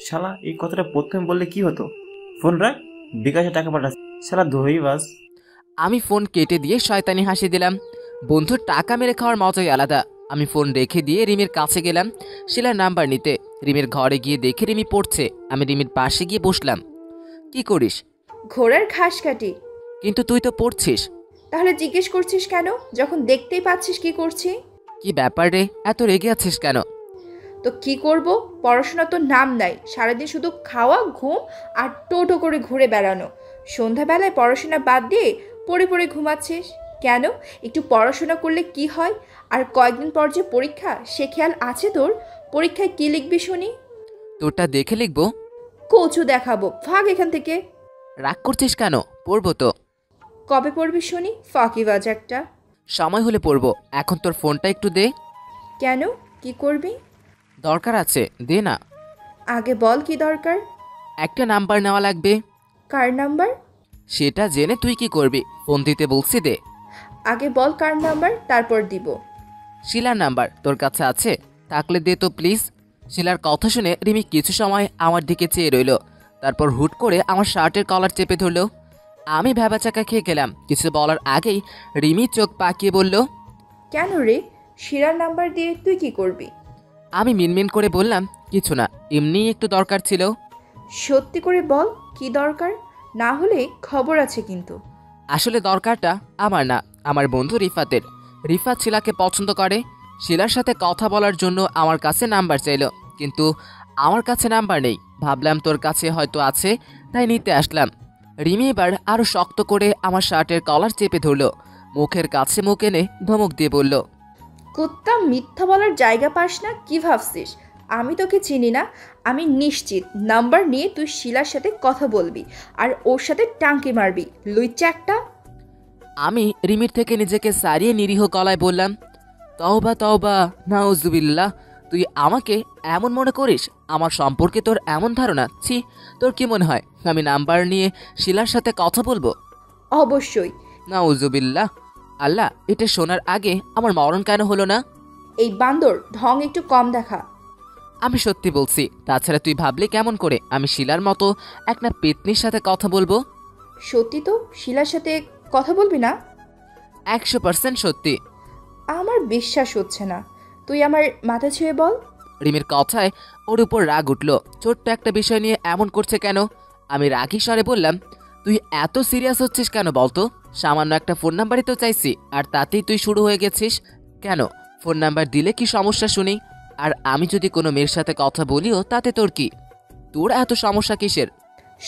শালা, এই কথাটা প্রথমে বললে কি হতো? ফোন রাখ, বিকাশে টাকা পাঠাস। শালা দই বাস। আমি ফোন কেটে দিয়ে শয়তানি হাসি দিলাম। বন্ধুর টাকা মেরে খাওয়ার মজাই আলাদা। আমি ফোন রেখে দিয়ে রিমির কাছে গেলাম শিলার নাম্বার নিতে। রিমির ঘরে গিয়ে দেখে রিমি পড়ছে। আমি রিমির পাশে গিয়ে বসলাম। কি করিস? ঘোড়ার ঘাস কাটি। কিন্তু তুই তো পড়ছিস। তাহলে জিজ্ঞেস করছিস কেন, যখন দেখতেই পাচ্ছিস কি করছি? কি ব্যাপার রে, এত রেগে আছিস কেন? তো কি করব, পড়াশোনা তো নাম নাই, সারাদিন শুধু খাওয়া, ঘুম আর টোটো করে ঘুরে বেড়ানো। সন্ধ্যাবেলায় পড়াশোনা বাদ দিয়ে পড়ে পড়ে ঘুমাচ্ছিস কেন? একটু পড়াশোনা করলে কি হয়? আর কয়েকদিন পর যে পরীক্ষা, সে খেয়াল আছে তোর? পরীক্ষায় কি লিখবি শুনি? তোরটা দেখে লিখবো। কচু দেখাবো, ভাগ এখান থেকে। রাগ করছিস কেন? পড়বো তো। কবে পড়বি শুনি, ফাঁকিবাজ একটা। সময় হলে পড়বো, এখন তোর ফোনটা একটু দে। কেন, কি করবি? দরকার আছে, দে না। আগে বল কি দরকার। একটা নাম্বার নেওয়া লাগবে। কার নাম্বার? সেটা জেনে তুই কি করবি? ফোন দিতে বলছি, দে। আগে বল কার নাম্বার, তারপর দিব। শিলার নাম্বার তোর কাছে আছে? থাকলে দে তো প্লিজ। শিলার কথা শুনে রিমি কিছু সময় আমার দিকে চেয়ে রইল, তারপর হুট করে আমার শার্টের কলার চেপে ধরল। আমি ভ্যাবাচাকা খেয়ে গেলাম। কিছু বলার আগেই রিমি চোখ পাকিয়ে বলল, কেন রে, শিরার নাম্বার দিয়ে তুই কি করবি? আমি মিনমিন করে বললাম, কিছু না, এমনিই একটু দরকার ছিল। সত্যি করে বল কি দরকার, না হলে খবর আছে কিন্তু। আসলে দরকারটা আমার না, আমার বন্ধু রিফাতের। রিফাত শিলাকে পছন্দ করে। শিলার সাথে কথা বলার জন্য আমার কাছে নাম্বার চাইল, কিন্তু আমার কাছে নাম্বার নেই। ভাবলাম তোর কাছে হয়তো আছে, তাই নিতে আসলাম। রিমি এবার আরও শক্ত করে আমার শার্টের কলার চেপে ধরল, মুখের কাছে মুখ এনে ধমক দিয়ে বলল, কুত্তা, মিথ্যা বলার জায়গা পাস না, কি ভাবছিস আমি তোকে চিনি না? আমি নিশ্চিত নাম্বার নিয়ে তুই শিলার সাথে কথা বলবি আর ওর সাথে টাঙ্কি মারবি, লুইচা একটা। আমি রিমির থেকে নিজেকে সারিয়ে নিরীহ গলায় বললাম, তওবা তওবা, নাউজুবিল্লাহ। তুই আমাকে এমন মনে করিস? আমার সম্পর্কে তোর এমন ধারণা? ছি, তোর কি মনে হয় আমি নাম্বার নিয়ে শিলার সাথে কথা বলবো? অবশ্যই। নাউজুবিল্লাহ। আল্লাহ, এটা শোনার আগে আমার মরণ কেন হলো না? এই বান্দর, ঢং একটু কম দেখা। আমি সত্যি বলছি। তাছাড়া তুই ভাবলি কেমন করে আমি শিলার মতো একটা পেতনির সাথে কথা বলবো? সত্যি তো শিলার সাথে কথা বলবি না? 100% সত্যি। আমার বিশ্বাস হচ্ছে না, তুই আমার মাথা ছুঁয়ে বল। রিমির কথায় ওর উপর রাগ উঠল। ছোট্ট একটা বিষয় নিয়ে এমন করছে কেন? আমি রাগী স্বরে বললাম, তুই এত সিরিয়াস হচ্ছিস কেন বলতো? সামান্য একটা ফোন নাম্বারই তো চাইছি, আর তাতেই তুই শুরু হয়ে গেছিস কেন? ফোন নাম্বার দিলে কি সমস্যা শুনি? আর আমি যদি কোনো মেয়ের সাথে কথা বলিও তাতে তোর কি? তোর এত সমস্যা কিসের?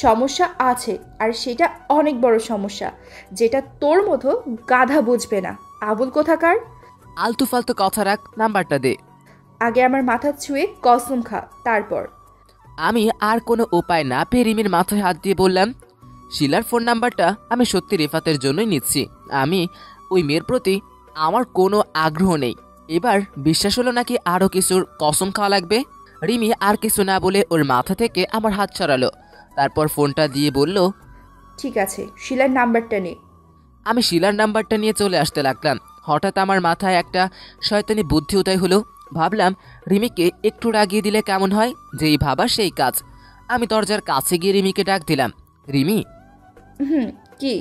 সমস্যা আছে, আর সেটা অনেক বড় সমস্যা, যেটা তোর মতো গাধা বুঝবে না। আবুল কোথাকার। আলতু ফালতু কথা রাখ, নাম্বারটা দে। আগে আমার মাথা ছুঁয়ে কসম খা, তারপর। আমি আর কোনো উপায় না পেয়ে রিমির মাথায় হাত দিয়ে বললাম, শিলার ফোন নাম্বারটা আমি সত্যি রিফাতের জন্যই নিচ্ছি। আমি ওই মেয়ের প্রতি আমার কোনো আগ্রহ নেই। এবার বিশ্বাস হলো নাকি আরও কিছুর কসম খাওয়া লাগবে? রিমি আর কিছু না বলে ওর মাথা থেকে আমার হাত সরালো, তারপর ফোনটা দিয়ে বলল, ঠিক আছে, শিলার নাম্বারটা নে। আমি শিলার নাম্বারটা নিয়ে চলে আসতে লাগলাম। হঠাৎ আমার মাথায় একটা শয়তানি বুদ্ধি উদয় হলো। ভাবলাম রিমিকে একটু রাগিয়ে দিলে কেমন হয়? যেই ভাবা সেই কাজ। আমি দরজার কাছে গিয়ে রিমিকে ডাক দিলাম, রিমি, কি?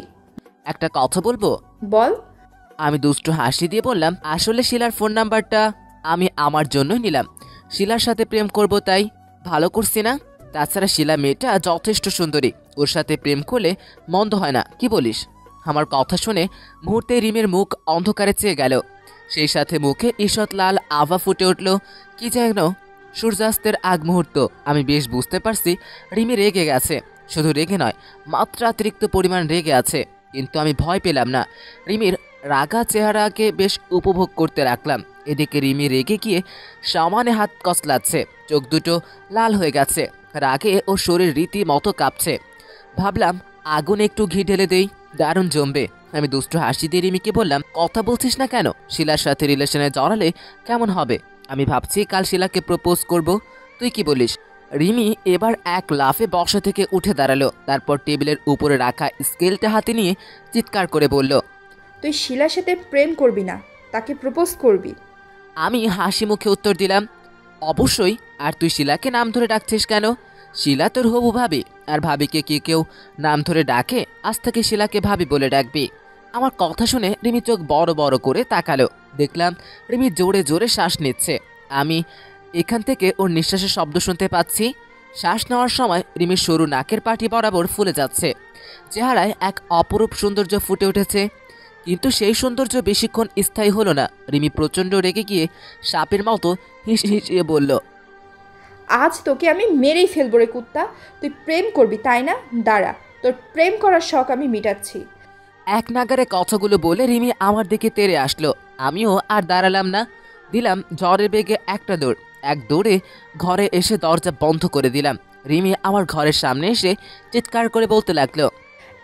একটা কথা বলবো। বল। আমি দুষ্টু হাসি দিয়ে বললাম, আসলে শিলার ফোন নাম্বারটা আমি আমার জন্যই নিলাম। শিলার সাথে প্রেম করব, তাই। ভালো করছি না? তাছাড়া শিলা মেয়েটা যথেষ্ট সুন্দরী, ওর সাথে প্রেম করলে মন্দ হয় না, কি বলিস? আমার কথা শুনে মুহূর্তে রিমির মুখ অন্ধকারে চেয়ে গেল, সেই সাথে মুখে ঈষৎ লাল আভা ফুটে উঠল। কি যেন সূর্যাস্তের আগ মুহূর্ত। আমি বেশ বুঝতে পারছি রিমি রেগে গেছে, শুধু রেগে নয়, মাত্রাতিরিক্ত পরিমাণ রেগে আছে। কিন্তু আমি ভয় পেলাম না, রিমির রাগা চেহারাকে বেশ উপভোগ করতে রাখলাম। এদিকে রিমি রেগে গিয়ে সমানে হাত কসলাচ্ছে, চোখ দুটো লাল হয়ে গেছে, রাগে ও শরীর রীতিমতো কাঁপছে। ভাবলাম আগুন একটু ঘি ঢেলে দেই, দারুণ জমবে। আমি দুষ্টু হাসি দিয়ে রিমিকে বললাম, কথা বলছিস না কেন? শিলার সাথে রিলেশনে জড়ালে কেমন হবে? আমি ভাবছি কাল শিলাকে প্রপোজ করব, তুই কি বলিস? রিমি এবার এক লাফে বসা থেকে উঠে দাঁড়ালো, তারপর টেবিলের উপরে রাখা স্কেলটা হাতে নিয়ে চিৎকার করে বলল, তুই শিলার সাথে প্রেম করবি না, তাকে প্রপোজ করবি। আমি হাসি মুখে উত্তর দিলাম, অবশ্যই। আর তুই শিলাকে নাম ধরে ডাকছিস কেন? শিলা তোর হবু ভাবি, আর ভাবিকে কি কেউ নাম ধরে ডাকে? আজ থেকে শিলাকে ভাবি বলে ডাকবি। আমার কথা শুনে রিমি চোখ বড় বড় করে তাকালো। দেখলাম রিমি জোরে জোরে শ্বাস নিচ্ছে। আমি এখান থেকে ওর নিঃশ্বাসের শব্দ শুনতে পাচ্ছি। শ্বাস নেওয়ার সময় রিমির সরু নাকের পাটি বরাবর ফুলে যাচ্ছে, চেহারায় এক অপরূপ সৌন্দর্য ফুটে উঠেছে। কিন্তু সেই সৌন্দর্য বেশিক্ষণ স্থায়ী হলো না। রিমি প্রচণ্ড রেগে গিয়ে সাপের মতো হিসিয়ে বলল, আজ তোকে আমি মেরেই ফেলবো রে কুত্তা। তুই প্রেম করবি তাই না? দাঁড়া, তোর প্রেম করার শখ আমি মিটাচ্ছি। এক নাগারে কথাগুলো বলে রিমি আমার দিকে তেড়ে আসলো। আমিও আর দাঁড়ালাম না, দিলাম ঝড়ের বেগে একটা দৌড়। এক দৌড়ে ঘরে এসে দরজা বন্ধ করে দিলাম। রিমি আমার ঘরের সামনে এসে চিৎকার করে বলতে লাগলো,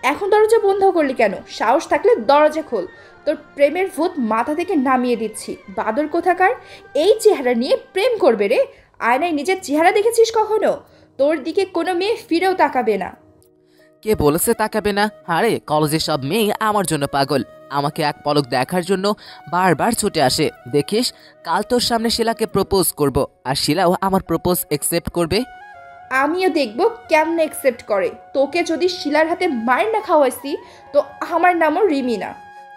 এখন দরজা বন্ধ করলি কেন? সাহস থাকলে দরজা খোল, তোর প্রেমের ভূত মাথা থেকে নামিয়ে দিচ্ছি। বাদর কোথাকার, এই চেহারা নিয়ে প্রেম করবে রে? আয়নায় নিজের চেহারা দেখেছিস কখনো? তোর দিকে কোনো মেয়ে ফিরেও তাকাবে না। কে বলেছে তাকাবে না? আরে কলেজের সব মেয়ে আমার জন্য পাগল, আমাকে এক পলক দেখার জন্য বারবার ছুটে আসে। দেখিস কাল তোর সামনে শিলাকে প্রপোজ করব, আর শিলাও আমার প্রপোজ একসেপ্ট করবে। আমিও দেখব কেমনে অ্যাকসেপ্ট করে। তোকে যদি শিলার হাতে মার না খাওয়াইছি তো আমার নামও রিমি না।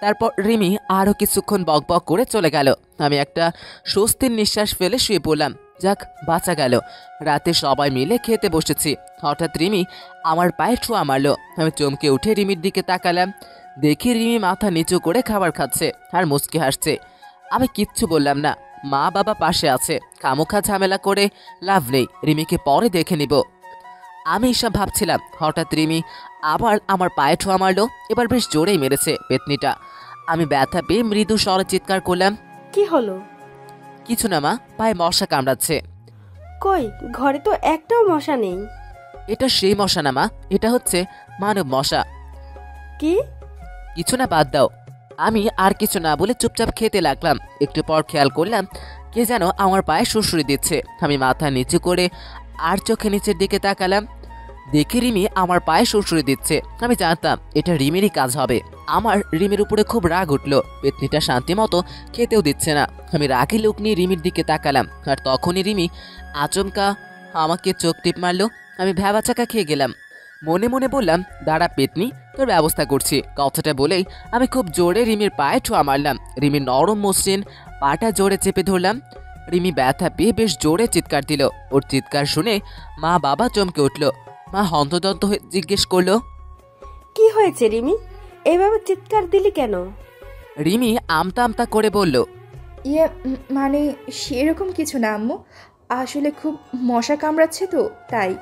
তারপর রিমি আরও কিছুক্ষণ বকবক করে চলে গেল। আমি একটা স্বস্তির নিঃশ্বাস ফেলে শুয়ে পড়লাম। যাক, বাঁচা গেল। রাতে সবাই মিলে খেতে বসেছি, হঠাৎ রিমি আমার পায়ে ছোঁয়া মারলো। আমি চমকে উঠে রিমির দিকে তাকালাম, দেখি রিমি মাথা নিচু করে খাবার খাচ্ছে আর মুচকি হাসছে। আমি কিচ্ছু বললাম না, মা বাবা পাশে আছে, খামোখা ঝামেলা করে লাভ নেই, রিমিকে পরে দেখে নিব। আমি এসব ভাবছিলাম, হঠাৎ রিমি আবার আমার পায়ে ছোঁয়া মারলো। এবার বেশ জোরেই মেরেছে পেতনিটা। আমি ব্যথা পেয়ে মৃদু স্বরে চিৎকার করলাম, কি হলো? কিছু না মা, পায়ে মশা কামড়াচ্ছে। কই, ঘরে তো একটাও মশা নেই। এটা সেই মশা না মা, এটা হচ্ছে মানব মশা। কি? কিছু না, বাদ দাও। আমি আর কিছু না বলে চুপচাপ খেতে লাগলাম। একটু পর খেয়াল করলাম কে যেন আমার পায়ে সুড়সুড়ি দিচ্ছে। আমি মাথা নিচু করে আর চোখে নিচের দিকে তাকালাম, দেখি রিমি আমার পায়ে সুড়সুড়ি দিচ্ছে। আমি জানতাম এটা রিমিরই কাজ হবে। আমার রিমির উপরে খুব রাগ উঠলো, পেতনিটা শান্তি মতো খেতেও দিচ্ছে না। আমি রাগি লোক নিয়ে রিমির দিকে তাকালাম, আর তখনই রিমি আচমকা আমাকে চোখ টিপ মারলো। আমি ভ্যাবাচাকা খেয়ে গেলাম। মনে মনে বললাম, দাঁড়া পেতনি, তোর ব্যবস্থা করছি। কথাটা বলেই আমি খুব জোরে রিমির পায়ে ছোঁয়া মারলাম। রিমির নরম মসৃণ পাটা জোরে চেপে ধরলাম। রিমি ব্যথা পেয়ে বেশ জোরে চিৎকার দিল। ওর চিৎকার শুনে মা বাবা চমকে উঠল। মা হন্তদন্ত হয়ে জিজ্ঞেস করলো, কি হয়েছে রিমি, এভাবে চিৎকার দিলি কেন? রিমি আমতা আমতা করে বলল, মানে সেরকম কিছু না আম্মু, আসলে খুব মশা কামড়াচ্ছে তো তাই।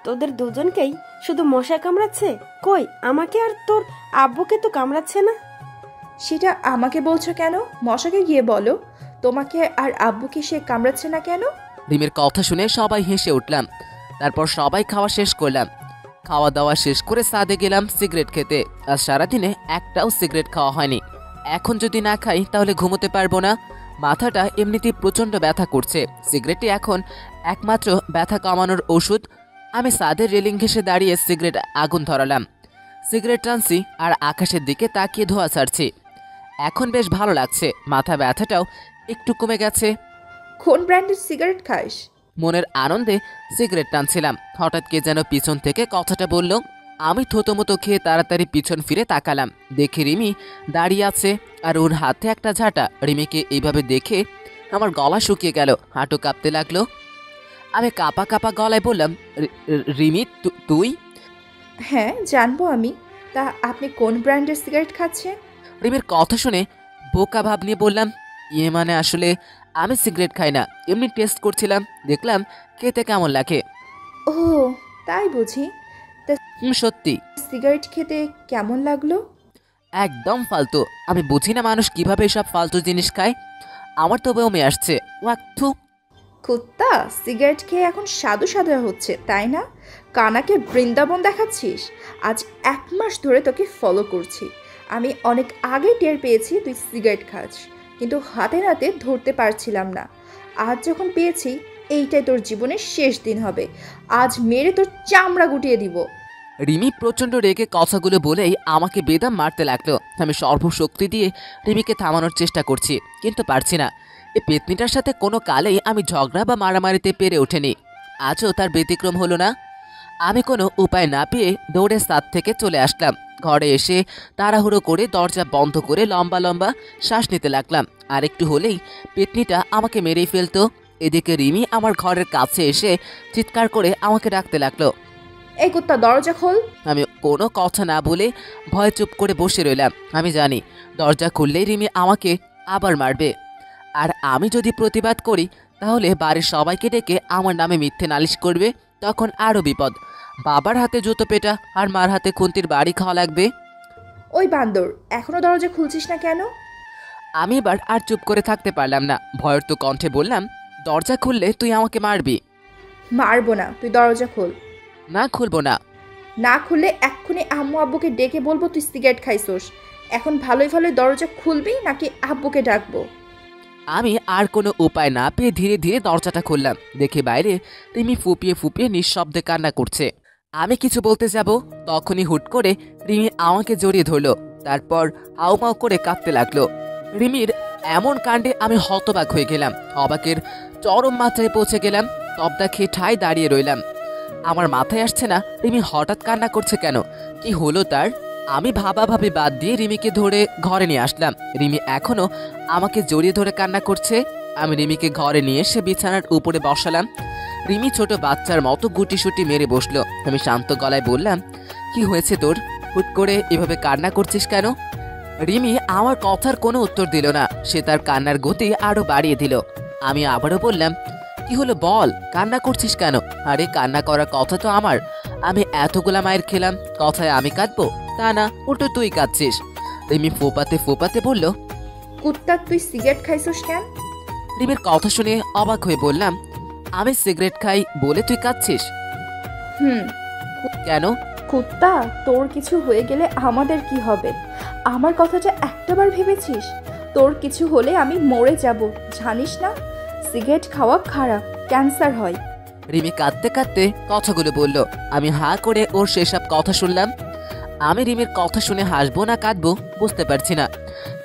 তোদের দুজনকেই শুধু মশা কামড়াচ্ছে? কই, আমাকে আর তোর আব্বুকে তো কামড়াচ্ছে না। সেটা আমাকে বলছো কেন? মশাকে গিয়ে বলো তোমাকে আর আব্বুকে সে কামড়াচ্ছে না কেন। রিমির কথা শুনে সবাই হেসে উঠলাম। তারপর সবাই খাওয়া শেষ করলাম। খাওয়া দাওয়া শেষ করে ছাদে গেলাম সিগারেট খেতে। আজ সারাদিনে একটাও সিগারেট খাওয়া হয়নি। এখন যদি না খাই তাহলে ঘুমোতে পারবো না। মাথাটা এমনিতেই প্রচণ্ড ব্যথা করছে, সিগারেটই এখন একমাত্র ব্যথা কমানোর ওষুধ। আমি ছাদের রেলিং ঘেঁষে দাঁড়িয়ে সিগারেট আগুন ধরালাম। সিগারেট টানছি আর আকাশের দিকে তাকিয়ে ধোঁয়া ছাড়ছি। এখন বেশ ভালো লাগছে, মাথা ব্যথাটাও একটু কমে গেছে। কোন ব্র্যান্ডের সিগারেট খাস? মনের আনন্দে সিগারেট টানছিলাম, হঠাৎ কে যেন পিছন থেকে কথাটা বলল। আমি থতমতো খেয়ে তাড়াতাড়ি পিছন ফিরে তাকালাম, দেখি রিমি দাঁড়িয়ে আছে আর ওর হাতে একটা ঝাঁটা। রিমিকে এইভাবে দেখে আমার গলা শুকিয়ে গেল, হাঁটু কাঁপতে লাগলো। আমি কাপা কাপা গলায় বললাম, রিমি তুই? হ্যাঁ জানবো আমি। তা আপনি কোন ব্র্যান্ডের সিগারেট খাচ্ছেন? রিমির কথা শুনে বোকা ভাব নিয়ে বললাম, ইয়ে মানে আসলে আমি সিগারেট খাই না, এমনি টেস্ট করছিলাম, দেখলাম খেতে কেমন লাগে। ও তাই বুঝি। তা সত্যি সিগারেট খেতে কেমন লাগলো? একদম ফালতু। আমি বুঝি না মানুষ কিভাবে এসব ফালতু জিনিস খায়। আমার তো বমি আসছে। ওয়াক্থু। কুত্তা, সিগারেট খেয়ে এখন সাধু সাধা হচ্ছে তাই না? কানাকে বৃন্দাবন দেখাচ্ছিস? আজ 1 মাস ধরে তোকে ফলো করছি। আমি অনেক আগে টের পেয়েছি তুই সিগারেট খাস, কিন্তু হাতে নাতে ধরতে পারছিলাম না। আজ যখন পেয়েছি, এইটাই তোর জীবনের শেষ দিন হবে। আজ মেরে তোর চামড়া গুটিয়ে দিব। রিমি প্রচণ্ড রেগে কথাগুলো বলেই আমাকে বেদম মারতে লাগলো। আমি সর্বশক্তি দিয়ে রিমিকে থামানোর চেষ্টা করছি, কিন্তু পারছি না। এই পেতনিটার সাথে কোনো কালেই আমি ঝগড়া বা মারামারিতে পেরে ওঠেনি, আজও তার ব্যতিক্রম হলো না। আমি কোনো উপায় না পেয়ে দৌড়ে ছাদ থেকে চলে আসলাম। ঘরে এসে তাড়াহুড়ো করে দরজা বন্ধ করে লম্বা লম্বা শ্বাস নিতে লাগলাম। আর একটু হলেই পেতনিটা আমাকে মেরেই ফেলতো। এদিকে রিমি আমার ঘরের কাছে এসে চিৎকার করে আমাকে ডাকতে লাগলো। এই কুত্তা, দরজা খোল। আমি কোনো কথা না বলে ভয় চুপ করে বসে রইলাম। আমি জানি দরজা খুললেই রিমি আমাকে আবার মারবে, আর আমি যদি প্রতিবাদ করি তাহলে বাড়ির সবাইকে ডেকে আমার নামে মিথ্যে নালিশ করবে। তখন আরও বিপদ। বাবার হাতে জুতো পেটা আর মার হাতে খুন্তির বাড়ি খাওয়া লাগবে। ওই বান্দর, এখনো দরজা খুলছিস না কেন? আমি এবার আর চুপ করে থাকতে পারলাম না। ভয়ের তো কণ্ঠে বললাম, দরজা খুললে তুই আমাকে মারবি। মারবো না, তুই দরজা খোল। না, খুলবো না। না খুললে এক্ষুনি আম্মু আব্বুকে ডেকে বলবো তুই সিগারেট খাইছোস। এখন ভালোই ভালোই দরজা খুলবি নাকি আব্বুকে ডাকবো? আমি আর কোনো উপায় না পেয়ে ধীরে ধীরে দরজাটা খুললাম। দেখে বাইরে রিমি ফুপিয়ে ফুপিয়ে নিঃশব্দে কান্না করছে। আমি কিছু বলতে যাব, তখনই হুট করে রিমি আমাকে জড়িয়ে ধরলো। তারপর হাউমাউ করে কাঁদতে লাগলো। রিমির এমন কাণ্ডে আমি হতবাক হয়ে গেলাম। অবাকের চরম মাত্রায় পৌঁছে গেলাম। তবদা খেয়ে ঠায় দাঁড়িয়ে রইলাম। আমার মাথায় আসছে না রিমি হঠাৎ কান্না করছে কেন, কি হলো তার। আমি ভাবাভাবি বাদ দিয়ে রিমিকে ধরে ঘরে নিয়ে আসলাম। রিমি এখনো আমাকে জড়িয়ে ধরে কান্না করছে। আমি রিমিকে ঘরে নিয়ে এসে বিছানার উপরে বসালাম। রিমি ছোট বাচ্চার মতো গুটিসুটি মেরে বসলো। আমি শান্ত গলায় বললাম, কি হয়েছে তোর? হুট করে এভাবে কান্না করছিস কেন? রিমি আমার কথার কোনো উত্তর দিল না। সে তার কান্নার গতি আরো বাড়িয়ে দিল। আমি আবারও বললাম, কি হলো বল, কান্না করছিস কেন? আরে কান্না করার কথা তো আমার। আমি এতগুলা মায়ের খেলাম, কথায় আমি কাঁদবো? তা না, উল্টো তুই কাঁদছিস। রিমি ফোপাতে ফোপাতে বলল, কুত্তা, তুই সিগারেট খাইছোস কেন? রিমির কথা শুনে অবাক হয়ে বললাম, আমি সিগারেট খাই বলে তুই কাঁদছিস? হুম। কেন? কুত্তা, তোর কিছু হয়ে গেলে আমাদের কি হবে? আমার কথাটা একটাবার ভেবেছিস? তোর কিছু হলে আমি মরে যাব, জানিস না? সিগারেট খাওয়া খারাপ, ক্যান্সার হয়। রিমি কাঁদতে কাঁদতে কথাগুলো বলল। আমি হাঁ করে ওর সেসব কথা শুনলাম। আমি রিমির কথা শুনে হাসবো না কাঁদবো বুঝতে পারছি না,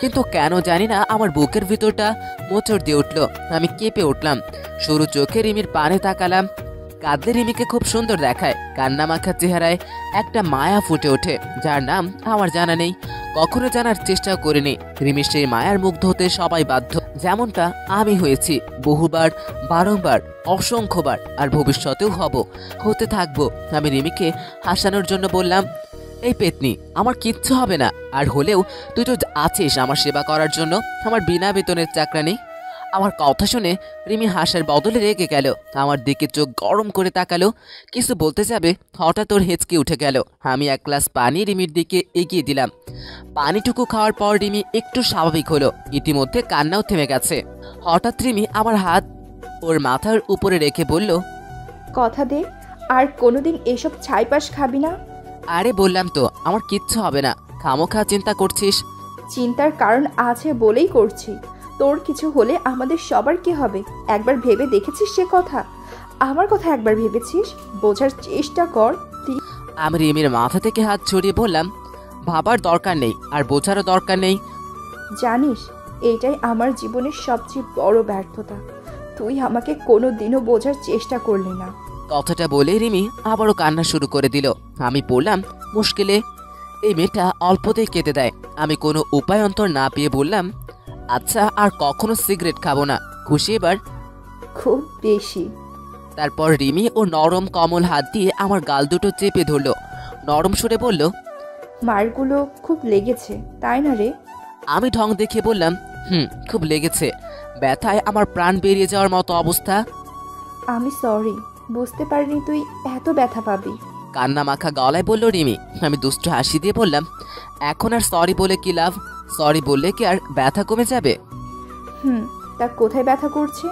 কিন্তু কেন জানি না আমার বুকের ভিতরটা মোচড় দিয়ে উঠল। আমি কেঁপে উঠলাম। সরু চোখে রিমির পানে তাকালাম। কাঁদলে রিমিকে খুব সুন্দর দেখায়। কান্না মাখা চেহারায় একটা মায়া ফুটে ওঠে, যার নাম আমার জানা নেই, কখনো জানার চেষ্টাও করিনি। রিমির সেই মায়ার মুগ্ধ হতে সবাই বাধ্য, যেমনটা আমি হয়েছি বহুবার, বারংবার, অসংখ্যবার, আর ভবিষ্যতেও হতে থাকবো। আমি রিমিকে হাসানোর জন্য বললাম, এই পেতনি, আমার কিচ্ছু হবে না, আর হলেও তুই তো আছিস আমার সেবা করার জন্য, আমার বিনা বেতনের চাকরানি। আমার কথা শুনে রিমি হাসার বদলে রেগে গেল। আমার দিকে চোখ গরম করে তাকালো। কিছু বলতে যাবে হঠাৎ ওর হেঁচকে উঠে গেল। আমি এক গ্লাস পানি রিমির দিকে এগিয়ে দিলাম। পানিটুকু খাওয়ার পর রিমি একটু স্বাভাবিক হলো। ইতিমধ্যে কান্নাও থেমে গেছে। হঠাৎ রিমি আমার হাত ওর মাথার উপরে রেখে বলল, কথা দে, আর কোনোদিন এসব ছাইপাশ খাবি না। আরে বললাম তো আমার কিচ্ছু হবে না, খামোখা চিন্তা করছিস। চিন্তার কারণ আছে বলেই করছি। তোর কিছু হলে আমাদের সবার কি হবে একবার ভেবে দেখেছিস সে কথা? আমার কথা একবার ভেবেছিস? বোঝার চেষ্টা কর। আমি রিমির মাথা থেকে হাত ছড়িয়ে বললাম, ভাবার দরকার নেই, আর বোঝারও দরকার নেই। জানিস, এইটাই আমার জীবনের সবচেয়ে বড় ব্যর্থতা। তুই আমাকে কোনো দিনও বোঝার চেষ্টা করলি না। কথাটা বলে রিমি আবারও কান্না শুরু করে দিল। আমি পড়লাম মুশকিলে। এই মেয়েটা অল্পতেই কেটে দেয়। আমি কোনো উপায় অন্তর না পেয়ে বললাম, আচ্ছা আর কখনো সিগারেট খাবো না, খুশি এবার? খুব বেশি। তারপর রিমি ও নরম কমল হাত দিয়ে আমার গাল দুটো চেপে ধরলো, নরম সুরে বলল, মারগুলো খুব লেগেছে তাই না রে? আমি ঢং দেখিয়ে বললাম, খুব লেগেছে, ব্যথায় আমার প্রাণ বেরিয়ে যাওয়ার মতো অবস্থা। আমি সরি, বুঝতে পারিনি তুই এত ব্যথা পাবি। কান্না মাখা গলায় বলল রিমি। আমি দুষ্টু হাসি দিয়ে বললাম, এখন আর সরি বলে কি লাভ? সরি বললে কি আর ব্যথা কমে যাবে? তা কোথায় ব্যথা করছে?